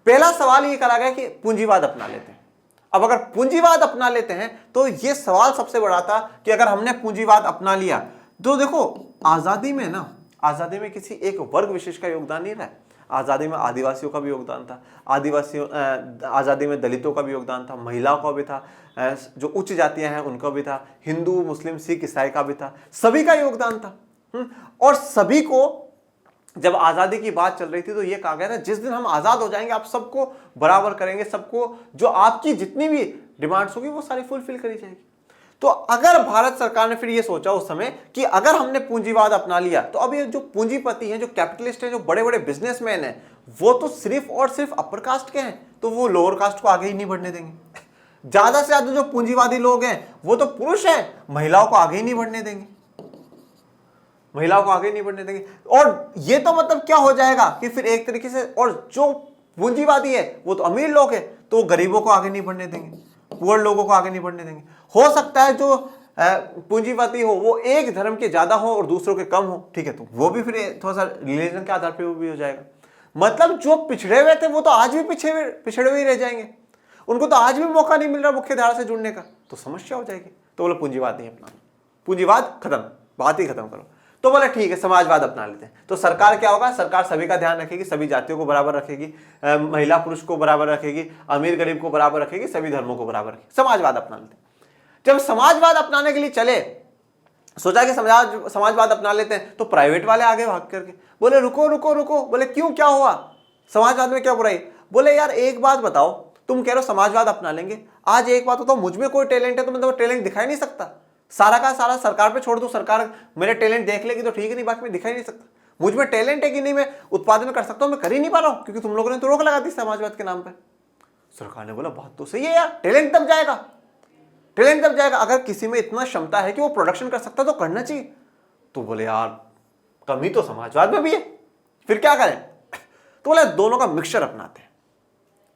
Speaker 1: पहला सवाल ये करा गया कि पूंजीवाद अपना लेते हैं। अब अगर पूंजीवाद अपना लेते हैं तो ये सवाल सबसे बड़ा था कि अगर हमने पूंजीवाद अपना लिया तो देखो आजादी में ना, आजादी में किसी एक वर्ग विशेष का योगदान नहीं रहा है। आज़ादी में आदिवासियों का भी योगदान था, आज़ादी में दलितों का भी योगदान था, महिलाओं का भी था, जो उच्च जातियां हैं उनका भी था, हिंदू, मुस्लिम, सिख, ईसाई का भी था, सभी का योगदान था। और सभी को जब आज़ादी की बात चल रही थी तो ये कहा गया था जिस दिन हम आज़ाद हो जाएंगे आप सबको बराबर करेंगे, सबको जो आपकी जितनी भी डिमांड्स होगी वो सारी फुलफिल करी जाएगी। तो अगर भारत सरकार ने फिर ये सोचा उस समय कि अगर हमने पूंजीवाद अपना लिया तो अब ये जो पूंजीपति हैं, जो कैपिटलिस्ट हैं, जो बड़े बड़े बिजनेसमैन हैं, वो तो सिर्फ और सिर्फ अपर कास्ट के हैं, तो वो लोअर कास्ट को आगे ही नहीं बढ़ने देंगे। ज्यादा से ज्यादा जो पूंजीवादी लोग हैं वो तो पुरुष हैं, महिलाओं को आगे ही नहीं बढ़ने देंगे, महिलाओं को आगे नहीं बढ़ने देंगे। और ये तो मतलब क्या हो जाएगा कि फिर एक तरीके से, और जो पूंजीवादी है वो तो अमीर लोग हैं, तो वो गरीबों को आगे नहीं बढ़ने देंगे, पुअर लोगों को आगे नहीं बढ़ने देंगे। हो सकता है जो पूंजीपति हो वो एक धर्म के ज्यादा हो और दूसरों के कम हो, ठीक है, तो वो भी फिर थोड़ा सा रिलीजन के आधार पर वो भी हो जाएगा। मतलब जो पिछड़े हुए थे वो तो आज भी पिछड़े हुए रह जाएंगे, उनको तो आज भी मौका नहीं मिल रहा मुख्य धारा से जुड़ने का, तो समस्या हो जाएगी। तो बोले पूंजीवाद नहीं अपनाना, पूंजीवाद खत्म, बात ही खत्म करो। तो बोले ठीक है समाजवाद अपना लेते हैं। तो सरकार क्या होगा, सरकार सभी का ध्यान रखेगी, सभी जातियों को बराबर रखेगी, महिला पुरुष को बराबर रखेगी, अमीर गरीब को बराबर रखेगी, सभी धर्मों को बराबर रखेगी। समाजवाद अपना लेते हैं। जब समाजवाद अपनाने के लिए चले, सोचा कि समाजवाद अपना लेते हैं, तो प्राइवेट वाले आगे भाग करके बोले रुको रुको रुको। बोले क्यों, क्या हुआ, समाजवाद में क्या बुराई? बोले यार एक बात बताओ, तुम कह रहे हो समाजवाद अपना लेंगे, आज एक बात बताओ, मुझ में कोई टैलेंट है तो मैं तो टैलेंट दिखाई नहीं सकता, सारा का सारा सरकार पे छोड़ दूं, सरकार मेरे टैलेंट देख लेगी तो ठीक है, नहीं बाकी मैं दिखाई नहीं सकता। मुझ में टैलेंट है कि नहीं मैं उत्पादन कर सकता हूं, मैं कर ही नहीं पा रहा हूं क्योंकि तुम लोगों ने तो रोक लगा दी समाजवाद के नाम पे। सरकार ने बोला बात तो सही है यार, टैलेंट तब जाएगा, टैलेंट तब जाएगा अगर किसी में इतना क्षमता है कि वो प्रोडक्शन कर सकता तो करना चाहिए। तो बोले यार कमी तो समाजवाद में भी है, फिर क्या करें? तो बोले दोनों का मिक्सचर अपनाते हैं,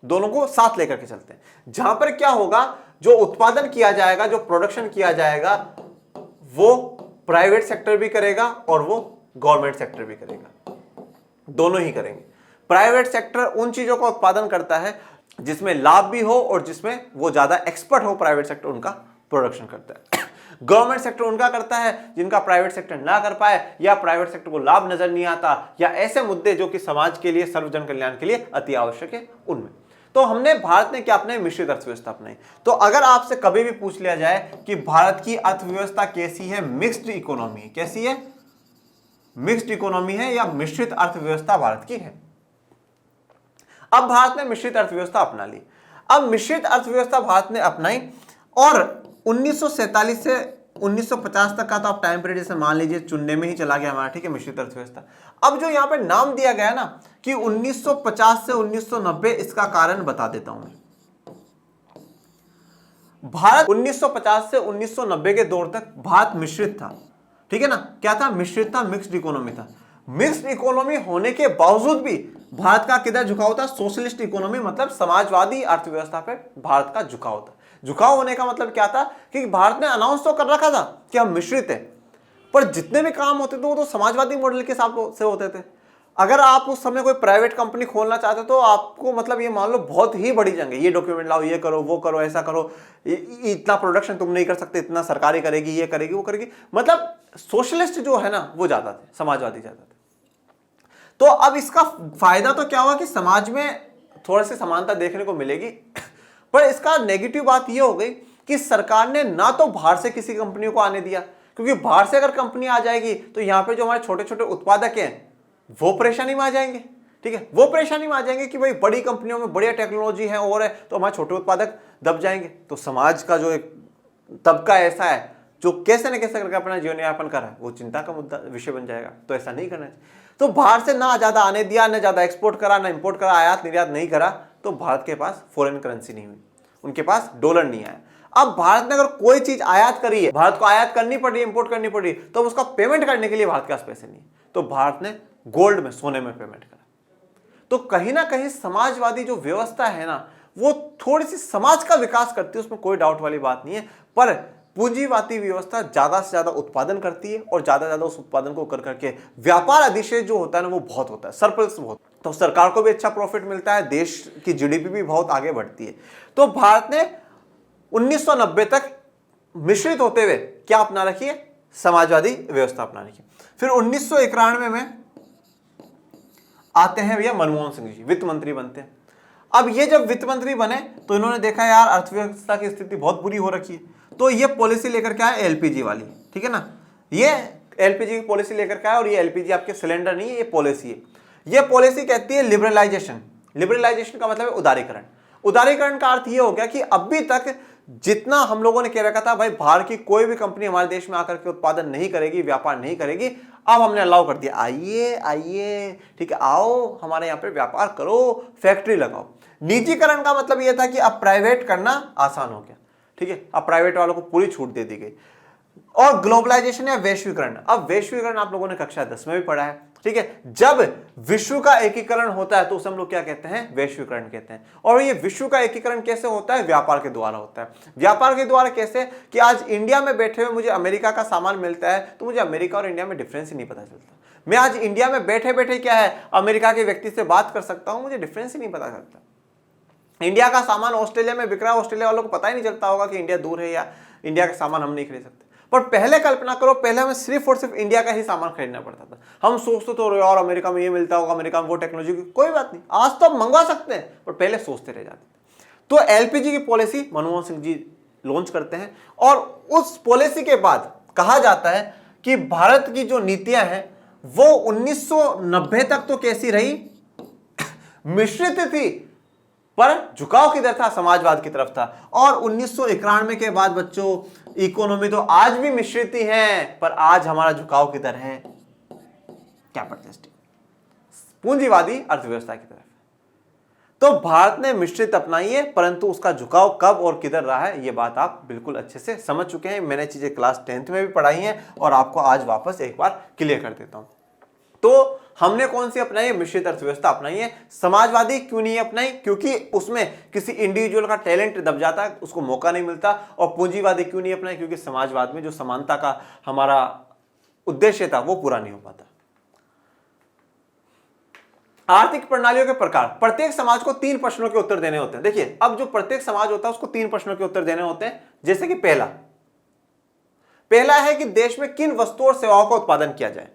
Speaker 1: दोनों को साथ लेकर के चलते हैं। जहां पर क्या होगा, जो उत्पादन किया जाएगा, जो प्रोडक्शन किया जाएगा, वो प्राइवेट सेक्टर भी करेगा और वो गवर्नमेंट सेक्टर भी करेगा, दोनों ही करेंगे। प्राइवेट सेक्टर उन चीजों का उत्पादन करता है जिसमें लाभ भी हो और जिसमें वो ज्यादा एक्सपर्ट हो, प्राइवेट सेक्टर उनका प्रोडक्शन करता है। गवर्नमेंट सेक्टर उनका करता है जिनका प्राइवेट सेक्टर ना कर पाए, या प्राइवेट सेक्टर को लाभ नजर नहीं आता, या ऐसे मुद्दे जो कि समाज के लिए, सर्वजन कल्याण के लिए अति आवश्यक है, उनमें। तो हमने, भारत ने क्या अपनाई? मिश्रित अर्थव्यवस्था अपनाई। तो अगर आपसे कभी भी पूछ लिया जाए कि भारत की अर्थव्यवस्था कैसी है, मिक्स्ड इकोनॉमी है, कैसी है? मिक्स्ड इकोनॉमी है या मिश्रित अर्थव्यवस्था भारत की है। अब भारत ने मिश्रित अर्थव्यवस्था अपना ली। अब मिश्रित अर्थव्यवस्था भारत ने अपनाई और 1947 से 1950 तक का तो आप टाइम पीरियड जैसे मान लीजिए चुनने में ही चला गया हमारा, ठीक है, मिश्रित अर्थव्यवस्था। अब जो यहां पे नाम दिया गया ना कि 1950 से 1990, इसका कारण बता देता हूं मैं। भारत 1950 से 1990 के दौर तक भारत मिश्रित था, ठीक है ना। क्या था? मिश्रित था, मिक्स्ड इकोनॉमी था। मिक्स्ड इकोनॉमी होने के बावजूद भी भारत का किधर झुकाव था? सोशलिस्ट इकोनॉमी, मतलब समाजवादी अर्थव्यवस्था पे भारत का झुकाव था। झुकाव होने का मतलब क्या था कि भारत ने अनाउंस तो कर रखा था कि हम मिश्रित है, पर जितने भी काम होते थे वो तो समाजवादी मॉडल के हिसाब से होते थे। अगर आप उस समय कोई प्राइवेट कंपनी खोलना चाहते तो आपको, मतलब ये मान लो बहुत ही बड़ी जंग है, ये डॉक्यूमेंट लाओ, ये करो, वो करो, ऐसा करो, इतना प्रोडक्शन तुम नहीं कर सकते, इतना सरकारी करेगी, ये करेगी, वो करेगी। मतलब सोशलिस्ट जो है ना वो ज्यादा थे, समाजवादी ज्यादा थे। तो अब इसका फायदा तो क्या हुआ कि समाज में थोड़ी सी समानता देखने को मिलेगी, पर इसका नेगेटिव बात यह हो गई कि सरकार ने ना तो बाहर से किसी कंपनी को आने दिया, क्योंकि बाहर से अगर कंपनी आ जाएगी तो यहां पे जो हमारे छोटे छोटे उत्पादक हैं वो परेशानी में आ जाएंगे, ठीक है, वो परेशानी में आ जाएंगे कि भाई बड़ी कंपनियों में बढ़िया टेक्नोलॉजी है और है, तो हमारे छोटे उत्पादक दब जाएंगे। तो समाज का जो एक तबका ऐसा है जो कैसे न कैसे करके अपना जीवन यापन कर रहा है, वो चिंता का मुद्दा विषय बन जाएगा। तो ऐसा नहीं करना चाहिए। तो बाहर से ना ज्यादा आने दिया, ना ज्यादा एक्सपोर्ट करा, ना इंपोर्ट करा, आयात निर्यात नहीं करा, तो भारत के पास फॉरेन करेंसी नहीं हुई, उनके पास डॉलर नहीं आया। अब भारत ने अगर कोई चीज आयात करी है, भारत को आयात करनी पड़ रही है, इंपोर्ट करनी पड़ रही है, तो उसका पेमेंट करने के लिए भारत के पास पैसे नहीं है, तो भारत ने गोल्ड में, सोने में पेमेंट करा। तो कहीं ना कहीं समाजवादी जो व्यवस्था है ना वो थोड़ी सी समाज का विकास करती है, उसमें कोई डाउट वाली बात नहीं है, पर पूंजीवादी व्यवस्था ज्यादा से ज्यादा उत्पादन करती है और ज्यादा से ज्यादा उस उत्पादन को कर करके व्यापार अधिशेष जो होता है ना वो बहुत होता है, सरप्लस बहुत, तो सरकार को भी अच्छा प्रॉफिट मिलता है, देश की जीडीपी भी बहुत आगे बढ़ती है। तो भारत ने 1990 तक मिश्रित होते हुए क्या अपना रखी है? समाजवादी व्यवस्था अपना रखी। फिर 1991 में आते हैं भैया मनमोहन सिंह जी, वित्त मंत्री बनते हैं। अब ये जब वित्त मंत्री बने तो इन्होंने देखा यार अर्थव्यवस्था की स्थिति बहुत बुरी हो रखी है, तो ये पॉलिसी लेकर के आए एलपीजी वाली, ठीक है ना, ये एलपीजी की पॉलिसी लेकर के आए। और ये एलपीजी आपके सिलेंडर नहीं है, ये पॉलिसी है। ये पॉलिसी कहती है लिबरलाइजेशन। लिबरलाइजेशन का मतलब है उदारीकरण। उदारीकरण का अर्थ ये हो गया कि अभी तक जितना हम लोगों ने कह रखा था भाई बाहर की कोई भी कंपनी हमारे देश में आकर के उत्पादन नहीं करेगी, व्यापार नहीं करेगी, अब हमने अलाउ कर दिया, आइए आइए, ठीक है, आओ हमारे यहाँ पे व्यापार करो, फैक्ट्री लगाओ। निजीकरण का मतलब यह था कि अब प्राइवेट करना आसान हो गया, ठीक है, अब प्राइवेट वालों को पूरी छूट दे दी गई। और ग्लोबलाइजेशन या वैश्वीकरण, अब वैश्वीकरण आप लोगों ने कक्षा 10 में भी पढ़ा है, ठीक है, जब विश्व का एकीकरण होता है तो उसे हम लोग क्या कहते हैं? वैश्वीकरण कहते हैं। और ये विश्व का एकीकरण कैसे होता है? व्यापार के द्वारा होता है। व्यापार के द्वारा कैसे? कि आज इंडिया में बैठे हुए मुझे अमेरिका का सामान मिलता है तो मुझे अमेरिका और इंडिया में डिफरेंस ही नहीं पता चलता। मैं आज इंडिया में बैठे बैठे क्या है अमेरिका के व्यक्ति से बात कर सकता हूं, मुझे डिफरेंस ही नहीं पता चलता। इंडिया का सामान ऑस्ट्रेलिया में बिक रहा है, ऑस्ट्रेलिया वालों को पता ही नहीं चलता होगा कि इंडिया दूर है या इंडिया का सामान हम नहीं खरीद सकते। पर पहले कल्पना करो, पहले हमें सिर्फ और सिर्फ इंडिया का ही सामान खरीदना पड़ता था। हम सोचते तो यार अमेरिका में ये मिलता होगा, अमेरिका में वो टेक्नोलॉजी, कोई बात नहीं, आज तो हम मंगवा सकते हैं, पर पहले सोचते रह जाते। तो एलपीजी की पॉलिसी मनमोहन सिंह जी लॉन्च करते हैं और उस पॉलिसी के बाद कहा जाता है कि भारत की जो नीतियां हैं वो 1990 तक तो कैसी रही? मिश्रित थी, पर झुकाव किधर था? समाजवाद की तरफ था। और 1991 के बाद बच्चों इकोनॉमी तो आज भी मिश्रित ही है, पर आज हमारा झुकाव किधर है? कैपिटलिस्टिक, पूंजीवादी अर्थव्यवस्था की तरफ। तो भारत ने मिश्रित अपनाई है, परंतु उसका झुकाव कब और किधर रहा है ये बात आप बिल्कुल अच्छे से समझ चुके हैं। मैंने चीजें क्लास 10th में भी पढ़ाई हैं और आपको आज वापस एक बार क्लियर कर देता हूं। तो हमने कौन सी अपनाई है? मिश्रित अर्थव्यवस्था अपनाई है। समाजवादी क्यों नहीं अपनाई? क्योंकि उसमें किसी इंडिविजुअल का टैलेंट दब जाता है, उसको मौका नहीं मिलता। और पूंजीवादी क्यों नहीं अपनाई? क्योंकि समाजवाद में जो समानता का हमारा उद्देश्य था वो पूरा नहीं हो पाता। आर्थिक प्रणालियों के प्रकार। प्रत्येक समाज को 3 प्रश्नों के उत्तर देने होते हैं। देखिए, अब जो प्रत्येक समाज होता है उसको 3 प्रश्नों के उत्तर देने होते हैं। जैसे कि पहला है कि देश में किन वस्तुओं और सेवाओं का उत्पादन किया जाए।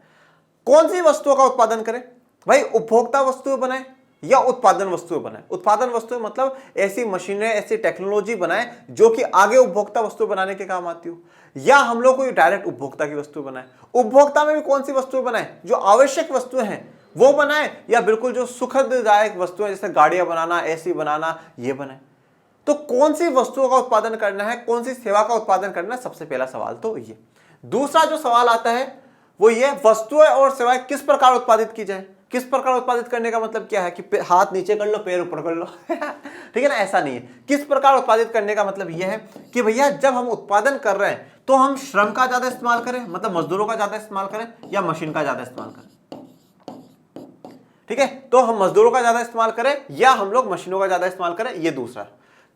Speaker 1: कौन सी वस्तुओं का उत्पादन करें भाई? उपभोक्ता वस्तुएं बनाए या उत्पादन वस्तुएं बनाए? उत्पादन वस्तुएं मतलब ऐसी मशीनें, ऐसी टेक्नोलॉजी बनाए जो कि आगे उपभोक्ता वस्तुएं बनाने के काम आती हो, या हम लोग कोई डायरेक्ट उपभोक्ता की वस्तु बनाए। उपभोक्ता में भी कौन सी वस्तुएं बनाए? जो आवश्यक वस्तुएं हैं वो बनाए, या बिल्कुल जो सुखददायक वस्तुएं जैसे गाड़ियां बनाना, एसी बनाना, ये बनाए। तो कौन सी वस्तुओं का उत्पादन करना है, कौन सी सेवा का उत्पादन करना है, सबसे पहला सवाल तो ये। दूसरा जो सवाल आता है वो ये, वस्तुएं और सेवाएं किस प्रकार उत्पादित की जाए। किस प्रकार उत्पादित करने का मतलब क्या है कि हाथ नीचे कर लो, पैर ऊपर कर लो ठीक है ना? ऐसा नहीं है। किस प्रकार उत्पादित करने का मतलब यह है कि भैया जब हम उत्पादन कर रहे हैं तो हम श्रम का ज्यादा इस्तेमाल करें, मतलब मजदूरों का ज्यादा इस्तेमाल करें, या मशीन का ज्यादा इस्तेमाल करें। ठीक है, तो हम मजदूरों का ज्यादा इस्तेमाल करें या हम लोग मशीनों का ज्यादा इस्तेमाल करें, ये दूसरा।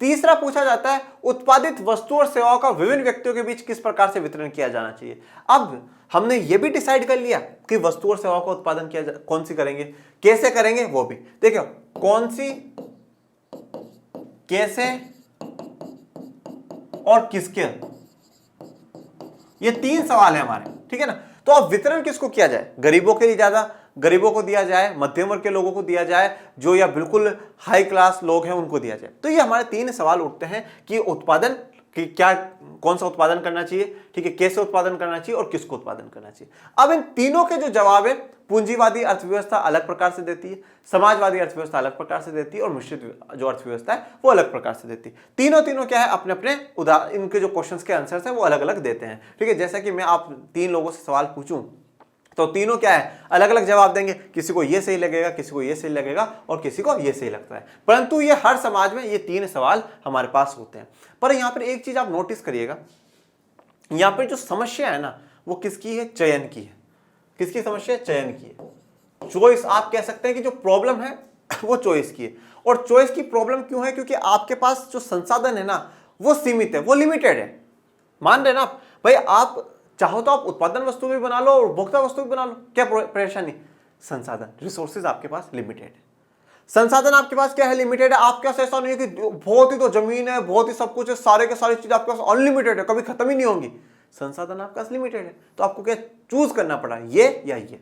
Speaker 1: तीसरा पूछा जाता है, उत्पादित वस्तु और सेवाओं का विभिन्न व्यक्तियों के बीच किस प्रकार से वितरण किया जाना चाहिए। अब हमने ये भी डिसाइड कर लिया कि वस्तु और सेवाओं का उत्पादन कौन सी करेंगे, कैसे करेंगे, वो भी देखो। कौन सी, कैसे और किसके, ये 3 सवाल है हमारे। ठीक है ना? तो अब वितरण किसको किया जाए? गरीबों के लिए ज्यादा, गरीबों को दिया जाए, मध्यम वर्ग के लोगों को दिया जाए, जो या बिल्कुल हाई क्लास लोग हैं उनको दिया जाए। तो ये हमारे 3 सवाल उठते हैं कि उत्पादन कि क्या, कौन सा उत्पादन करना चाहिए, ठीक है, कैसे उत्पादन करना चाहिए और किसको उत्पादन करना चाहिए। अब इन तीनों के जो जवाब है, पूंजीवादी अर्थव्यवस्था अलग प्रकार से देती है, समाजवादी अर्थव्यवस्था अलग प्रकार से देती है, और मिश्रित जो अर्थव्यवस्था है वो अलग प्रकार से देती है। तीनों क्या है, अपने अपने इनके जो क्वेश्चंस के आंसर्स हैं वो अलग अलग देते हैं। ठीक है, जैसा कि मैं आप 3 लोगों से सवाल पूछूं तो तीनों क्या है, अलग अलग जवाब देंगे। किसी को ये सही लगेगा, किसी को ये सही लगेगा, और किसी को ये सही लगता है। परंतु ये हर समाज में ये 3 सवाल हमारे पास होते हैं। पर यहां पर एक चीज आप नोटिस करिएगा, यहां पर जो समस्या है ना वो किसकी है? चयन की है। किसकी समस्या है? चयन की है। चॉइस, आप कह सकते हैं कि जो प्रॉब्लम है वो चॉइस की है। और चॉइस की प्रॉब्लम क्यों है? क्योंकि आपके पास जो संसाधन है ना वो सीमित है, वो लिमिटेड है। मान रहे ना आप भाई, आप चाहो तो आप उत्पादन वस्तु भी बना लो और उपभोक्ता वस्तु भी बना लो, क्या परेशानी? संसाधन, रिसोर्सेज आपके पास लिमिटेड है। संसाधन आपके पास क्या है? लिमिटेड है। आपके पास ऐसा नहीं है कि बहुत ही तो जमीन है, बहुत ही सब कुछ है, सारे के सारी चीज आपके पास अनलिमिटेड है, कभी खत्म ही नहीं होंगी। संसाधन आपके पास लिमिटेड है, तो आपको क्या चूज करना पड़ा, ये या ये।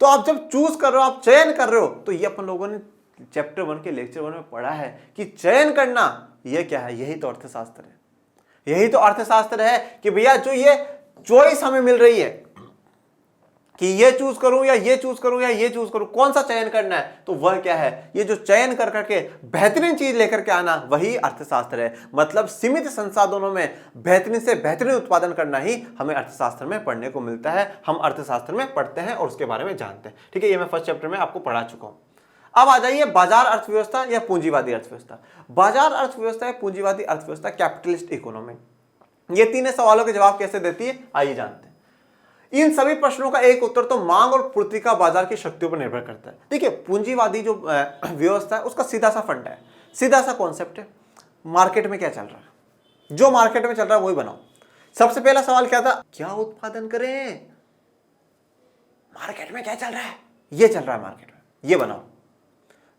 Speaker 1: तो आप जब चूज कर रहे हो, आप चयन कर रहे हो, तो ये अपन लोगों ने चैप्टर 1 के लेक्चर 1 में पढ़ा है कि चयन करना ये क्या है, यही तो अर्थशास्त्र है। यही तो अर्थशास्त्र है कि भैया जो ये चॉइस हमें मिल रही है कि ये चूज करूं या ये चूज करूं या ये चूज करूं, कौन सा चयन करना है, तो वह क्या है, ये जो चयन कर करके बेहतरीन चीज लेकर के आना, वही अर्थशास्त्र है। मतलब सीमित संसाधनों में बेहतरीन से बेहतरीन उत्पादन करना ही हमें अर्थशास्त्र में पढ़ने को मिलता है। हम अर्थशास्त्र में पढ़ते हैं और उसके बारे में जानते हैं। ठीक है, ये मैं फर्स्ट चैप्टर में आपको पढ़ा चुका हूं। अब आ जाइए बाजार अर्थव्यवस्था या पूंजीवादी अर्थव्यवस्था। बाजार अर्थव्यवस्था या पूंजीवादी अर्थव्यवस्था, कैपिटलिस्ट इकोनॉमी, ये 3 सवालों के जवाब कैसे देती है, आइए जानते हैं। इन सभी प्रश्नों का एक उत्तर तो मांग और पूर्ति का बाजार की शक्तियों पर निर्भर करता है। देखिए, पूंजीवादी जो व्यवस्था है उसका सीधा सा फंडा है, सीधा सा कॉन्सेप्ट है, मार्केट में क्या चल रहा है, जो मार्केट में चल रहा है वही बनाओ। सबसे पहला सवाल क्या था, क्या उत्पादन करें, मार्केट में क्या चल रहा है, ये चल रहा है मार्केट में, ये बनाओ।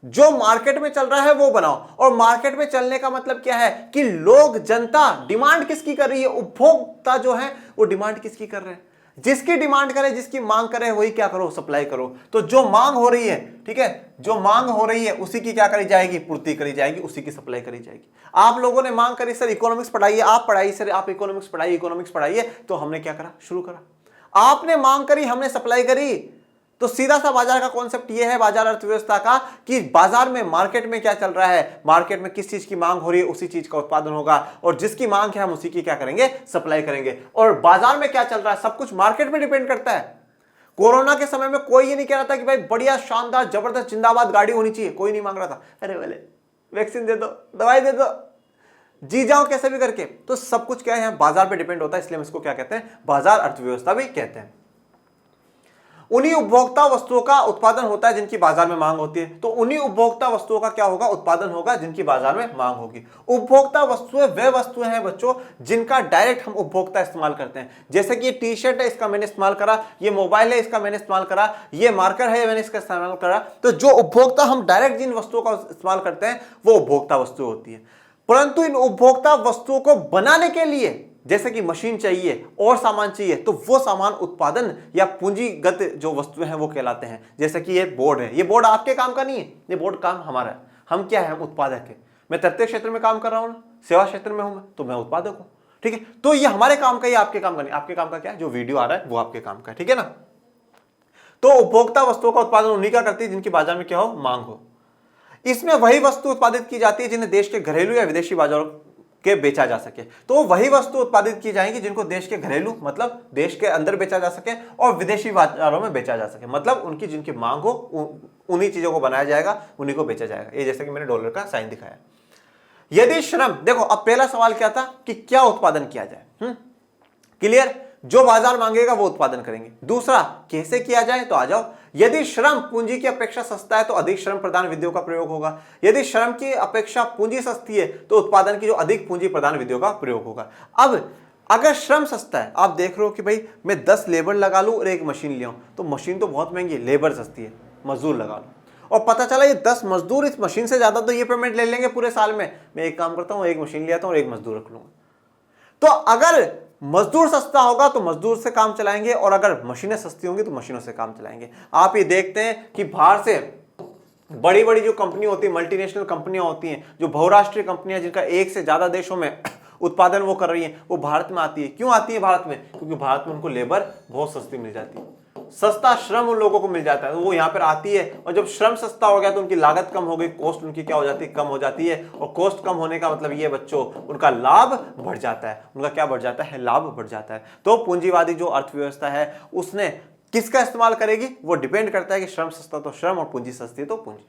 Speaker 1: जो मार्केट में चल रहा है वो बनाओ। और मार्केट में चलने का मतलब क्या है कि लोग, जनता डिमांड किसकी कर रही है, उपभोक्ता जो है वो डिमांड किसकी कर रहे हैं। जिसकी डिमांड करे, जिसकी मांग करे, वही क्या करो, सप्लाई करो। तो जो मांग हो रही है, ठीक है, जो मांग हो रही है उसी की क्या करी जाएगी, पूर्ति करी जाएगी, उसी की सप्लाई करी जाएगी। आप लोगों ने मांग करी, सर इकोनॉमिक्स पढ़ाइए, आप पढ़ाइए सर, आप इकोनॉमिक्स पढ़ाइए, इकोनॉमिक्स पढ़ाइए, तो हमने क्या करा, शुरू करा। आपने मांग करी, हमने सप्लाई करी। तो सीधा सा बाजार का कॉन्सेप्ट ये है, बाजार अर्थव्यवस्था का, कि बाजार में, मार्केट में क्या चल रहा है, मार्केट में किस चीज की मांग हो रही है उसी चीज का उत्पादन होगा, और जिसकी मांग है हम उसी की क्या करेंगे, सप्लाई करेंगे। और बाजार में क्या चल रहा है, सब कुछ मार्केट में डिपेंड करता है। कोरोना के समय में कोई ये नहीं कह रहा था कि भाई बढ़िया शानदार जबरदस्त जिंदाबाद गाड़ी होनी चाहिए, कोई नहीं मांग रहा था, अरे वाले वैक्सीन दे दो, दवाई दे दो, जी जाओ कैसे भी करके। तो सब कुछ क्या है, बाजार पे डिपेंड होता है, इसलिए हम इसको क्या कहते हैं, बाजार अर्थव्यवस्था भी कहते हैं। उन्हीं उपभोक्ता वस्तुओं का उत्पादन होता है जिनकी बाजार में मांग होती है, तो उन्हीं उपभोक्ता वस्तुओं का क्या होगा, उत्पादन होगा जिनकी बाजार में मांग होगी। उपभोक्ता वस्तुएं वे वस्तुएं हैं बच्चों जिनका डायरेक्ट हम उपभोक्ता इस्तेमाल करते हैं। जैसे कि ये टी शर्ट है, इसका मैंने इस्तेमाल करा, ये मोबाइल है, इसका मैंने इस्तेमाल करा, ये मार्कर है, मैंने इसका इस्तेमाल करा। तो जो उपभोक्ता हम डायरेक्ट जिन वस्तुओं का इस्तेमाल करते हैं वो उपभोक्ता वस्तु होती है। परंतु इन उपभोक्ता वस्तुओं को बनाने के लिए जैसे कि मशीन चाहिए और सामान चाहिए, तो वो सामान उत्पादन या पूंजीगत जो वस्तुएं हैं वो कहलाते हैं। जैसे कि ये बोर्ड है, ये बोर्ड आपके काम का नहीं है, ये बोर्ड काम हमारा है। हम क्या है, हम उत्पादक है। मैं तृतीय क्षेत्र में काम कर रहा हूं ना, सेवा क्षेत्र में हूं मैं, तो मैं उत्पादक हूं। ठीक है, तो ये हमारे काम का, ये आपके काम का नहीं। आपके काम का क्या है, जो वीडियो आ रहा है वो आपके काम का है। ठीक है ना। तो उपभोक्ता वस्तुओं का उत्पादन उन्हीं का करती है जिनकी बाजार में क्या हो, मांग हो। इसमें वही वस्तु उत्पादित की जाती है जिन्हें देश के घरेलू या विदेशी बाजारों के बेचा जा सके। तो वही वस्तु उत्पादित की जाएंगी जिनको देश के घरेलू मतलब देश के अंदर बेचा जा सके और विदेशी बाजारों में बेचा जा सके, मतलब उनकी जिनकी मांग हो उन्हीं चीजों को बनाया जाएगा, उन्हीं को बेचा जाएगा। ये जैसे कि मैंने डॉलर का साइन दिखाया। यदि श्रम, देखो अब पहला सवाल क्या था कि क्या उत्पादन किया जाए, क्लियर, जो बाजार मांगेगा वो उत्पादन करेंगे। दूसरा कैसे किया जाए, तो आ जाओ। यदि श्रम पूंजी की अपेक्षा सस्ता है तो अधिक श्रम प्रदान विधियों का प्रयोग होगा। यदि श्रम की अपेक्षा पूंजी सस्ती है तो उत्पादन की जो अधिक पूंजी प्रदान विधियों का प्रयोग होगा। अब अगर श्रम सस्ता है, आप देख रहे हो कि भाई मैं 10 लेबर लगा लूं और एक मशीन ले आऊं, तो मशीन तो बहुत महंगी है, लेबर सस्ती है, मजदूर लगा लो, और पता चला ये 10 मजदूर इस मशीन से ज्यादा तो ये पेमेंट ले लेंगे पूरे साल में। मैं एक काम करता हूं, एक मशीन ले आता हूं और एक मजदूर रख लूंगा। तो अगर मजदूर सस्ता होगा तो मजदूर से काम चलाएंगे, और अगर मशीनें सस्ती होंगी तो मशीनों से काम चलाएंगे। आप ये देखते हैं कि बाहर से बड़ी बड़ी जो कंपनी होती है, मल्टीनेशनल कंपनियां होती हैं, जो बहुराष्ट्रीय कंपनियां जिनका एक से ज्यादा देशों में उत्पादन वो कर रही हैं, वो भारत में आती है। क्यों आती है भारत में? क्योंकि भारत में उनको लेबर बहुत सस्ती मिल जाती है, सस्ता श्रम उन लोगों को मिल जाता है, तो वो यहाँ पर आती है। और जब श्रम सस्ता हो गया तो उनकी लागत कम हो गई, कॉस्ट उनकी क्या हो जाती है, कम हो जाती है। और कॉस्ट कम होने का मतलब ये बच्चों, उनका लाभ बढ़ जाता है। उनका क्या बढ़ जाता है, लाभ बढ़ जाता है। तो पूंजीवादी जो अर्थव्यवस्था है उसने किसका इस्तेमाल करेगी, वो डिपेंड करता है कि श्रम सस्ता तो श्रम और पूंजी सस्ती तो पूंजी।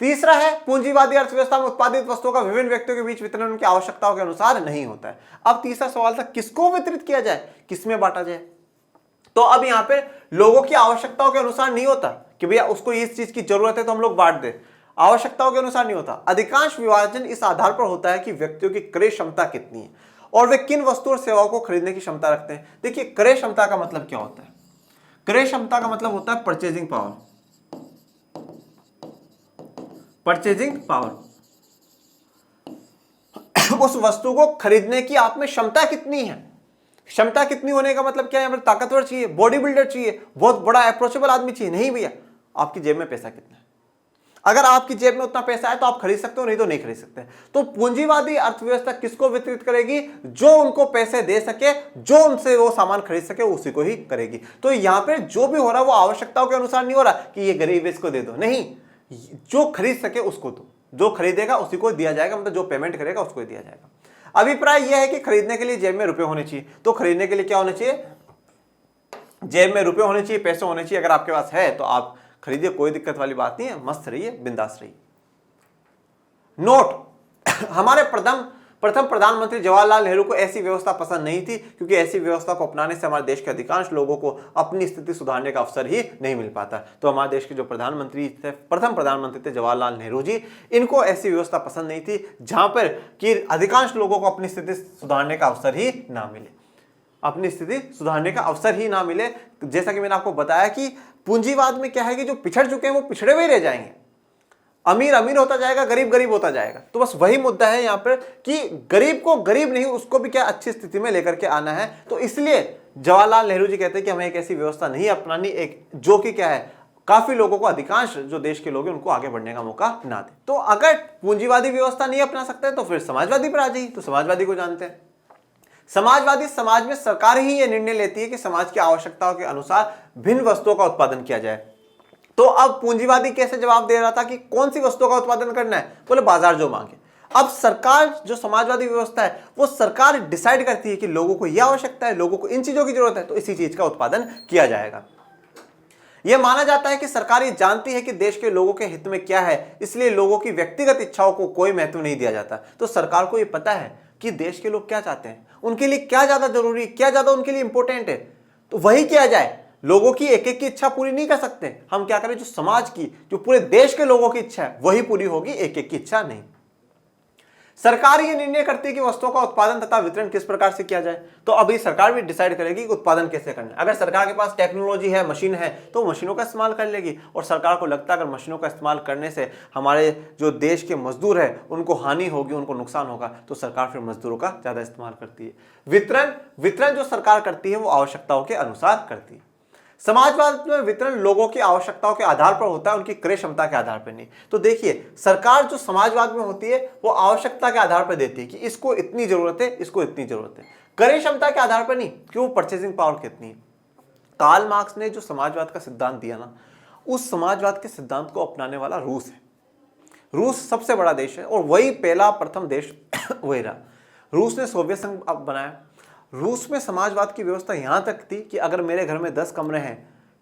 Speaker 1: तीसरा है, पूंजीवादी अर्थव्यवस्था में उत्पादित वस्तुओं का विभिन्न व्यक्तियों के बीच वितरण उनकी आवश्यकताओं के अनुसार नहीं होता है। अब तीसरा सवाल था, किसको वितरित किया जाए, किसमें बांटा जाए। तो अब यहां पे लोगों की आवश्यकताओं के अनुसार नहीं होता कि भैया उसको इस चीज की जरूरत है तो हम लोग बांट दें, आवश्यकताओं के अनुसार नहीं होता। अधिकांश विभाजन इस आधार पर होता है कि व्यक्तियों की क्रय क्षमता कितनी है और वे किन वस्तुओं और सेवाओं को खरीदने की क्षमता रखते हैं। देखिए, क्रय क्षमता का मतलब क्या होता है? क्रय क्षमता का मतलब होता है परचेजिंग पावर। परचेजिंग पावर, उस वस्तु को खरीदने की आप में क्षमता कितनी है। क्षमता कितनी होने का मतलब क्या है? ताकतवर चाहिए, बॉडी बिल्डर चाहिए, बहुत बड़ा अप्रोचेबल आदमी चाहिए? नहीं भैया, आपकी जेब में पैसा कितना है। अगर आपकी जेब में उतना पैसा है तो आप खरीद सकते हो, नहीं तो नहीं खरीद सकते। तो पूंजीवादी अर्थव्यवस्था किसको वितरित करेगी? जो उनको पैसे दे सके, जो उनसे वो सामान खरीद सके, उसी को ही करेगी। तो यहां पर जो भी हो रहा है वो आवश्यकताओं के अनुसार नहीं हो रहा कि ये गरीब है इसको दे दो, नहीं, जो खरीद सके उसको दो, जो खरीदेगा उसी को दिया जाएगा, मतलब जो पेमेंट करेगा उसको दिया जाएगा। अभिप्राय यह है कि खरीदने के लिए जेब में रुपए होने चाहिए। तो खरीदने के लिए क्या होने चाहिए? जेब में रुपए होने चाहिए, पैसे होने चाहिए। अगर आपके पास है तो आप खरीदिए, कोई दिक्कत वाली बात नहीं है, मस्त रहिए, बिंदास रहिए। नोट, हमारे प्रथम प्रधानमंत्री जवाहरलाल नेहरू को ऐसी व्यवस्था पसंद नहीं थी, क्योंकि ऐसी व्यवस्था को अपनाने से हमारे देश के अधिकांश लोगों को अपनी स्थिति सुधारने का अवसर ही नहीं मिल पाता। तो हमारे देश के जो प्रधानमंत्री थे, प्रथम प्रधानमंत्री थे जवाहरलाल नेहरू जी, इनको ऐसी व्यवस्था पसंद नहीं थी जहां पर कि अधिकांश लोगों को अपनी स्थिति सुधारने का अवसर ही ना मिले, अपनी स्थिति सुधारने का अवसर ही ना मिले। जैसा कि मैंने आपको बताया कि पूंजीवाद में क्या है कि जो पिछड़ चुके हैं वो पिछड़े हुए रह जाएंगे, अमीर अमीर होता जाएगा, गरीब गरीब होता जाएगा। तो बस वही मुद्दा है यहाँ पर कि गरीब को गरीब नहीं, उसको भी क्या अच्छी स्थिति में लेकर के आना है। तो इसलिए जवाहरलाल नेहरू जी कहते हैं कि हमें एक ऐसी व्यवस्था नहीं अपनानी, एक जो कि क्या है, काफी लोगों को, अधिकांश जो देश के लोग हैं उनको आगे बढ़ने का मौका ना दे। तो अगर पूंजीवादी व्यवस्था नहीं अपना सकते तो फिर समाजवादी पर आ जाइए। तो समाजवादी को जानते हैं। समाजवादी समाज में सरकार ही यह निर्णय लेती है कि समाज की आवश्यकताओं के अनुसार भिन्न वस्तुओं का उत्पादन किया जाए। तो अब पूंजीवादी कैसे जवाब दे रहा था कि कौन सी वस्तुओं का उत्पादन करना है? बोले बाजार जो मांगे। अब सरकार, जो समाजवादी व्यवस्था है, वो सरकार डिसाइड करती है कि लोगों को यह आवश्यकता है, लोगों को इन चीजों की जरूरत है, तो इसी चीज का उत्पादन किया जाएगा। यह माना जाता है कि सरकार ये जानती है कि देश के लोगों के हित में क्या है, इसलिए लोगों की व्यक्तिगत इच्छाओं को कोई महत्व नहीं दिया जाता। तो सरकार को यह पता है कि देश के लोग क्या चाहते हैं, उनके लिए क्या ज्यादा जरूरी, क्या ज्यादा उनके लिए इंपॉर्टेंट है, तो वही किया जाए। लोगों की एक एक की इच्छा पूरी नहीं कर सकते। हम क्या करें, जो समाज की, जो पूरे देश के लोगों की इच्छा है वही पूरी होगी, एक एक की इच्छा नहीं। सरकार ये निर्णय करती है कि वस्तुओं का उत्पादन तथा वितरण किस प्रकार से किया जाए। तो अभी सरकार भी डिसाइड करेगी कि उत्पादन कैसे करना है। अगर सरकार के पास टेक्नोलॉजी है, मशीन है, तो मशीनों का इस्तेमाल कर लेगी। और सरकार को लगता है अगर मशीनों का इस्तेमाल करने से हमारे जो देश के मजदूर है उनको हानि होगी, उनको नुकसान होगा, तो सरकार फिर मजदूरों का ज्यादा इस्तेमाल करती है। वितरण जो सरकार करती है वो आवश्यकताओं के अनुसार करती है। समाजवाद में वितरण लोगों की आवश्यकताओं के आधार पर होता है, उनकी क्रय क्षमता के आधार पर नहीं। तो देखिए, सरकार जो समाजवाद में होती है वो आवश्यकता के आधार पर देती है कि इसको इतनी जरूरत है, इसको इतनी जरूरत है, क्रय क्षमता के आधार पर नहीं कि वो परचेसिंग पावर कितनी है। कार्ल मार्क्स ने जो समाजवाद का सिद्धांत दिया ना, उस समाजवाद के सिद्धांत को अपनाने वाला रूस है। रूस सबसे बड़ा देश है और वही प्रथम देश वही रहा। रूस ने सोवियत संघ बनाया। रूस में समाजवाद की व्यवस्था यहां तक थी कि अगर मेरे घर में 10 कमरे हैं,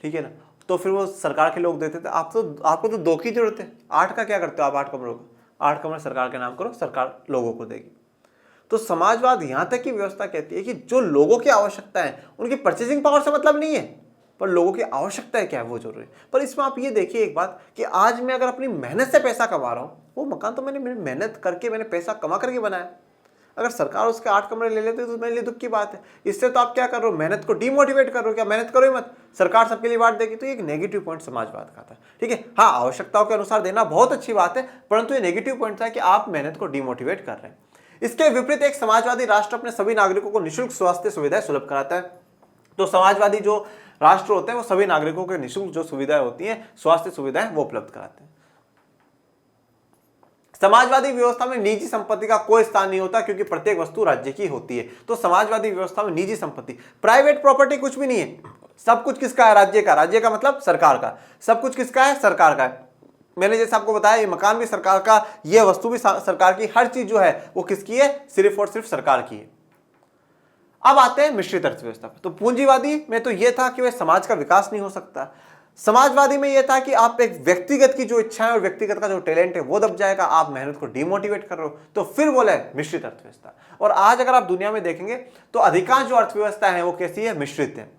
Speaker 1: ठीक है ना, तो फिर वो सरकार के लोग देते थे, आपको तो 2 की जरूरत है, 8 का क्या करते हो आप, 8 कमरों का, 8 कमरे सरकार के नाम करो, सरकार लोगों को देगी। तो समाजवाद यहां तक की व्यवस्था कहती है कि जो लोगों की आवश्यकता है, उनकी परचेसिंग पावर से मतलब नहीं है, पर लोगों की आवश्यकता है क्या है वो जरूरी है। पर इसमें आप ये देखिए एक बात कि आज मैं अगर अपनी मेहनत से पैसा कमा रहा हूं, वो मकान तो मैंने मेहनत करके, मैंने पैसा कमा करके बनाया। अगर सरकार उसके 8 कमरे ले लेते तो मेरे लिए दुख की बात है। इससे तो आप क्या कर रहे हो, मेहनत को डिमोटिवेट कर रहे हो। क्या मेहनत करो ही मत, सरकार सबके लिए बांट देगी। तो ये एक नेगेटिव पॉइंट समाजवाद का था, ठीक है। हाँ, आवश्यकताओं के अनुसार देना बहुत अच्छी बात है, परंतु ये नेगेटिव पॉइंट था कि आप मेहनत को डिमोटिवेट कर रहे हैं। इसके विपरीत एक समाजवादी राष्ट्र अपने सभी नागरिकों को निःशुल्क स्वास्थ्य सुविधाएं सुलभ कराता है। तो समाजवादी जो राष्ट्र होते हैं वो सभी नागरिकों के निःशुल्क जो सुविधाएं होती हैं, स्वास्थ्य सुविधाएं, वो उपलब्ध कराते हैं। समाजवादी व्यवस्था में निजी संपत्ति का कोई स्थान नहीं होता क्योंकि प्रत्येक वस्तु राज्य की होती है। तो समाजवादी व्यवस्था में निजी संपत्ति, प्राइवेट प्रॉपर्टी कुछ भी नहीं है। सब कुछ किसका है, राज्य का। राज्य का मतलब सरकार का। सब कुछ किसका है, सरकार का है। मैंने जैसे आपको बताया, ये मकान भी सरकार का, ये वस्तु भी सरकार की, हर चीज जो है वो किसकी है, सिर्फ और सिर्फ सरकार की है। अब आते हैं मिश्रित अर्थव्यवस्था पर। तो पूंजीवादी में तो यह था कि वह समाज का विकास नहीं हो सकता। समाजवादी में यह था कि आप एक व्यक्तिगत की जो इच्छाएं और व्यक्तिगत का जो टैलेंट है वो दब जाएगा, आप मेहनत को डिमोटिवेट कर रहे हो। तो फिर बोले मिश्रित अर्थव्यवस्था। और आज अगर आप दुनिया में देखेंगे तो अधिकांश जो अर्थव्यवस्था है वो कैसी है, मिश्रित है।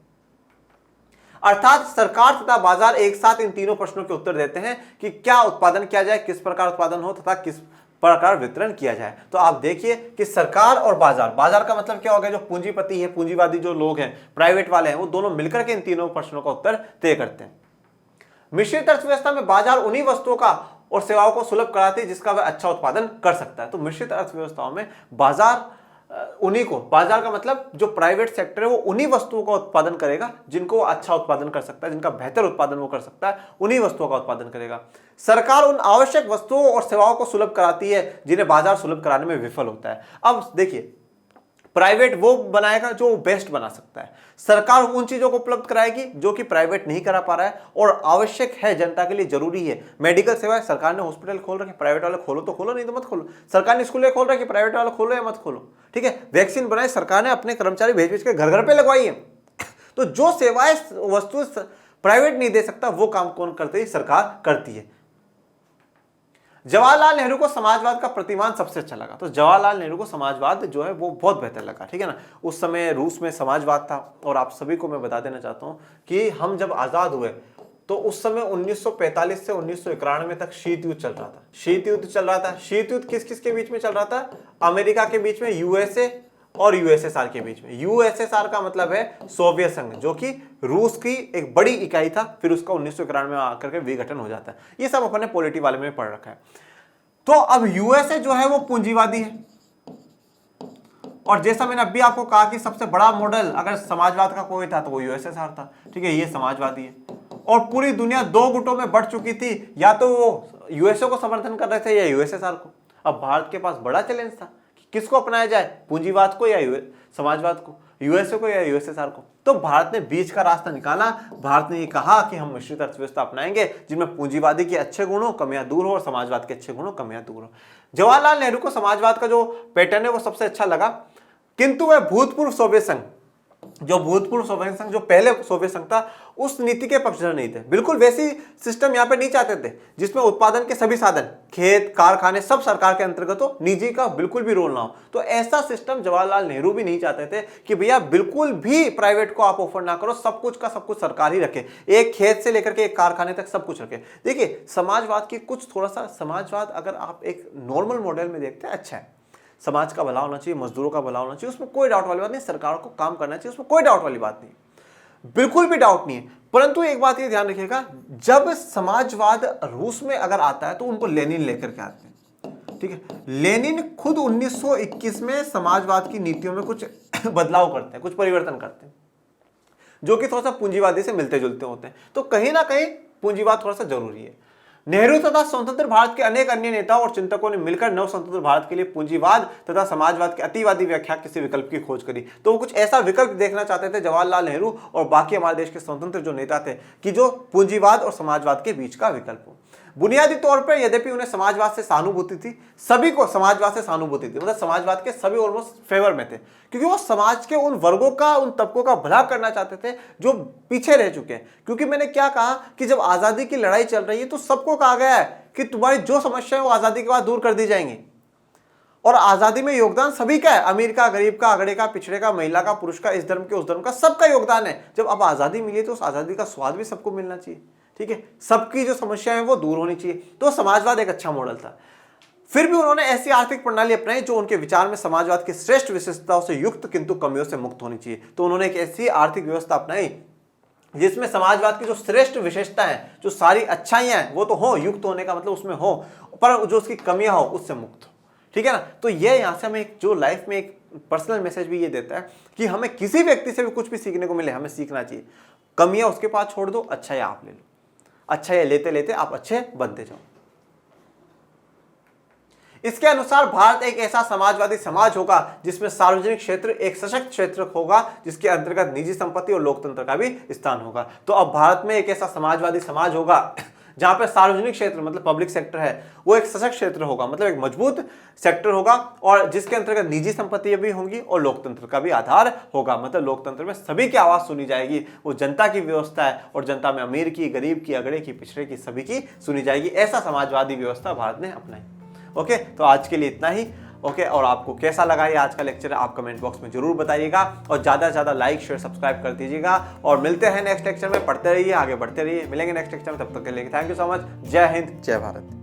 Speaker 1: अर्थात सरकार तथा बाजार एक साथ इन तीनों प्रश्नों के उत्तर देते हैं कि क्या उत्पादन किया जाए, किस प्रकार उत्पादन हो तथा किस प्रकार वितरण किया जाए। तो आप देखिए कि सरकार और बाजार, बाजार का मतलब क्या हो गया, जो पूंजीपति है, पूंजीवादी जो लोग हैं, प्राइवेट वाले हैं, वो दोनों मिलकर के इन तीनों प्रश्नों का उत्तर तय करते हैं। मिश्रित अर्थव्यवस्था में बाजार उन्हीं वस्तुओं का और सेवाओं को सुलभ कराती है जिसका वह अच्छा उत्पादन कर सकता है। तो मिश्रित अर्थव्यवस्थाओं में बाजार उन्हीं को, बाजार का मतलब जो प्राइवेट सेक्टर है वो उन्हीं वस्तुओं का उत्पादन करेगा जिनको वो अच्छा उत्पादन कर सकता है, जिनका बेहतर उत्पादन वो कर सकता है, उन्हीं वस्तुओं का उत्पादन करेगा। सरकार उन आवश्यक वस्तुओं और सेवाओं को सुलभ कराती है जिन्हें बाजार सुलभ कराने में विफल होता है। अब देखिए, प्राइवेट वो बनाएगा जो बेस्ट बना सकता है, सरकार उन चीजों को उपलब्ध कराएगी जो कि प्राइवेट नहीं करा पा रहा है और आवश्यक है, जनता के लिए जरूरी है। मेडिकल सेवाएं, सरकार ने हॉस्पिटल खोल रखे, प्राइवेट वाले खोलो तो खोलो, नहीं तो मत खोलो। सरकार ने स्कूलें खोल रखी, प्राइवेट वाले खोलो या मत खोलो, ठीक है। वैक्सीन बनाई, सरकार ने अपने कर्मचारी भेज भेज के घर घर पे लगवाई है। तो जो सेवाएं वस्तु प्राइवेट नहीं दे सकता वो काम कौन करती है, सरकार करती है। जवाहरलाल नेहरू को समाजवाद का प्रतिमान सबसे अच्छा लगा। तो जवाहरलाल नेहरू को समाजवाद जो है वो बहुत बेहतर लगा, ठीक है ना। उस समय रूस में समाजवाद था। और आप सभी को मैं बता देना चाहता हूं कि हम जब आजाद हुए तो उस समय 1945 से 1991 तक शीत युद्ध चल रहा था। शीत युद्ध चल रहा था। शीत युद्ध किस किस के बीच में चल रहा था, अमेरिका के बीच में, यूएसए और यूएसएसआर के बीच में। यूएसएसआर का मतलब है सोवियत संघ, जो कि रूस की एक बड़ी इकाई था। फिर उसका 1991 में आकर के विघटन हो जाता है। ये सब अपने पॉलिटी वाले में पढ़ रखा है। तो अब यूएसए जो है वो पूंजीवादी है। और जैसा मैंने अभी आपको कहा कि सबसे बड़ा मॉडल अगर समाजवाद का कोई था तो वो यूएसएसआर था, ठीक है। ये समाजवादी है। और पूरी दुनिया 2 गुटों में बढ़ चुकी थी, या तो वो यूएसए को समर्थन कर रहे थे या यूएसएसआर को। अब भारत के पास बड़ा चैलेंज था, किसको अपनाया जाए, पूंजीवाद को या समाजवाद को, यूएसए को या यूएसएसआर को। तो भारत ने बीच का रास्ता निकाला। भारत ने ये कहा कि हम मिश्रित अर्थव्यवस्था अपनाएंगे जिनमें पूंजीवादी के अच्छे गुणों कमियां दूर हो और समाजवाद के अच्छे गुणों कमियां दूर हो। जवाहरलाल नेहरू को समाजवाद का जो पैटर्न है वो सबसे अच्छा लगा, किंतु वह भूतपूर्व सोवियत संघ जो भूतपूर्व सोवियत संघ, जो पहले सोवियत संघ था, उस नीति के पक्षधर नहीं थे। बिल्कुल वैसी सिस्टम यहाँ पे नहीं चाहते थे जिसमें उत्पादन के सभी साधन, खेत कारखाने सब सरकार के अंतर्गत हो, निजी का बिल्कुल भी रोल ना हो। तो ऐसा सिस्टम जवाहरलाल नेहरू भी नहीं चाहते थे कि भैया बिल्कुल भी प्राइवेट को आप ऑफर ना करो, सब कुछ का सब कुछ सरकार ही रखे, एक खेत से लेकर के एक कारखाने तक सब कुछ रखे। देखिए समाजवाद की कुछ थोड़ा सा, समाजवाद अगर आप एक नॉर्मल मॉडल में देखते हैं अच्छा है, समाज का भला होना चाहिए, मजदूरों का भला होना चाहिए, उसमें कोई डाउट वाली बात नहीं, सरकार को काम करना चाहिए, उसमें कोई डाउट वाली बात नहीं, बिल्कुल भी डाउट नहीं है। परंतु एक बात ये ध्यान रखिएगा, जब समाजवाद रूस में अगर आता है तो उनको लेनिन लेकर के आते हैं, ठीक है। लेनिन खुद 1921 में समाजवाद की नीतियों में कुछ बदलाव करते हैं, कुछ परिवर्तन करते हैं, जो कि थोड़ा सा पूंजीवादी से मिलते जुलते होते हैं। तो कहीं ना कहीं पूंजीवाद थोड़ा सा जरूरी है। नेहरू तथा स्वतंत्र भारत के अनेक अन्य नेताओं और चिंतकों ने मिलकर नव स्वतंत्र भारत के लिए पूंजीवाद तथा समाजवाद की अतिवादी व्याख्या किसी विकल्प की खोज करी। तो वो कुछ ऐसा विकल्प देखना चाहते थे जवाहरलाल नेहरू और बाकी हमारे देश के स्वतंत्र जो नेता थे, कि जो पूंजीवाद और समाजवाद के बीच का विकल्प हो। बुनियादी तौर पर यद्यपि उन्हें समाजवाद से सहानुभूति थी, सभी को समाजवाद से सहानुभूति थी, मतलब समाजवाद के सभी ऑलमोस्ट फेवर में थे, क्योंकि वो समाज के उन वर्गों का, उन तबकों का भला करना चाहते थे जो पीछे रह चुके हैं। क्योंकि मैंने क्या कहा कि जब आजादी की लड़ाई चल रही है तो सबको कहा गया है कि तुम्हारी जो समस्या है वो आजादी के बाद दूर कर दी जाएंगी, और आजादी में योगदान सभी का है, अमीर का, गरीब का, अगड़े का, पिछड़े का, महिला का, पुरुष का, इस धर्म के, उस धर्म का, सबका योगदान है। जब अब आजादी मिली तो उस आजादी का स्वाद भी सबको मिलना चाहिए, ठीक है। सबकी जो समस्याएं हैं वो दूर होनी चाहिए। तो समाजवाद एक अच्छा मॉडल था। फिर भी उन्होंने ऐसी आर्थिक प्रणाली अपनाई जो उनके विचार में समाजवाद की श्रेष्ठ विशेषताओं से युक्त किंतु कमियों से मुक्त होनी चाहिए। तो उन्होंने एक ऐसी आर्थिक व्यवस्था अपनाई जिसमें समाजवाद की जो श्रेष्ठ विशेषता है, जो सारी अच्छाइयां हैं वो तो हो, युक्त होने का मतलब उसमें हो, पर जो उसकी कमियां हो उससे मुक्त हो, ठीक है ना। तो ये यहाँ से हमें जो लाइफ में एक पर्सनल मैसेज भी ये देता है कि हमें किसी व्यक्ति से भी कुछ भी सीखने को मिले, हमें सीखना चाहिए। कमियां उसके पास छोड़ दो, अच्छा है आप ले लो, अच्छा है लेते लेते आप अच्छे बनते जाओ। इसके अनुसार भारत एक ऐसा समाजवादी समाज होगा जिसमें सार्वजनिक क्षेत्र एक सशक्त क्षेत्र होगा, जिसके अंतर्गत निजी संपत्ति और लोकतंत्र का भी स्थान होगा। तो अब भारत में एक ऐसा समाजवादी समाज होगा जहां पर सार्वजनिक क्षेत्र मतलब पब्लिक सेक्टर है वो एक सशक्त क्षेत्र होगा, मतलब एक मजबूत सेक्टर होगा, और जिसके अंतर्गत निजी संपत्ति भी होंगी और लोकतंत्र का भी आधार होगा। मतलब लोकतंत्र में सभी की आवाज सुनी जाएगी, वो जनता की व्यवस्था है और जनता में अमीर की, गरीब की, अगड़े की, पिछड़े की, सभी की सुनी जाएगी। ऐसा समाजवादी व्यवस्था भारत ने अपनाई। ओके, तो आज के लिए इतना ही। ओके, और आपको कैसा लगा ये आज का लेक्चर आप कमेंट बॉक्स में जरूर बताइएगा, और ज़्यादा से ज़्यादा लाइक शेयर सब्सक्राइब कर दीजिएगा। और मिलते हैं नेक्स्ट लेक्चर में, पढ़ते रहिए, आगे बढ़ते रहिए, मिलेंगे नेक्स्ट लेक्चर में, तब तक के लिए थैंक यू सो मच। जय हिंद, जय भारत।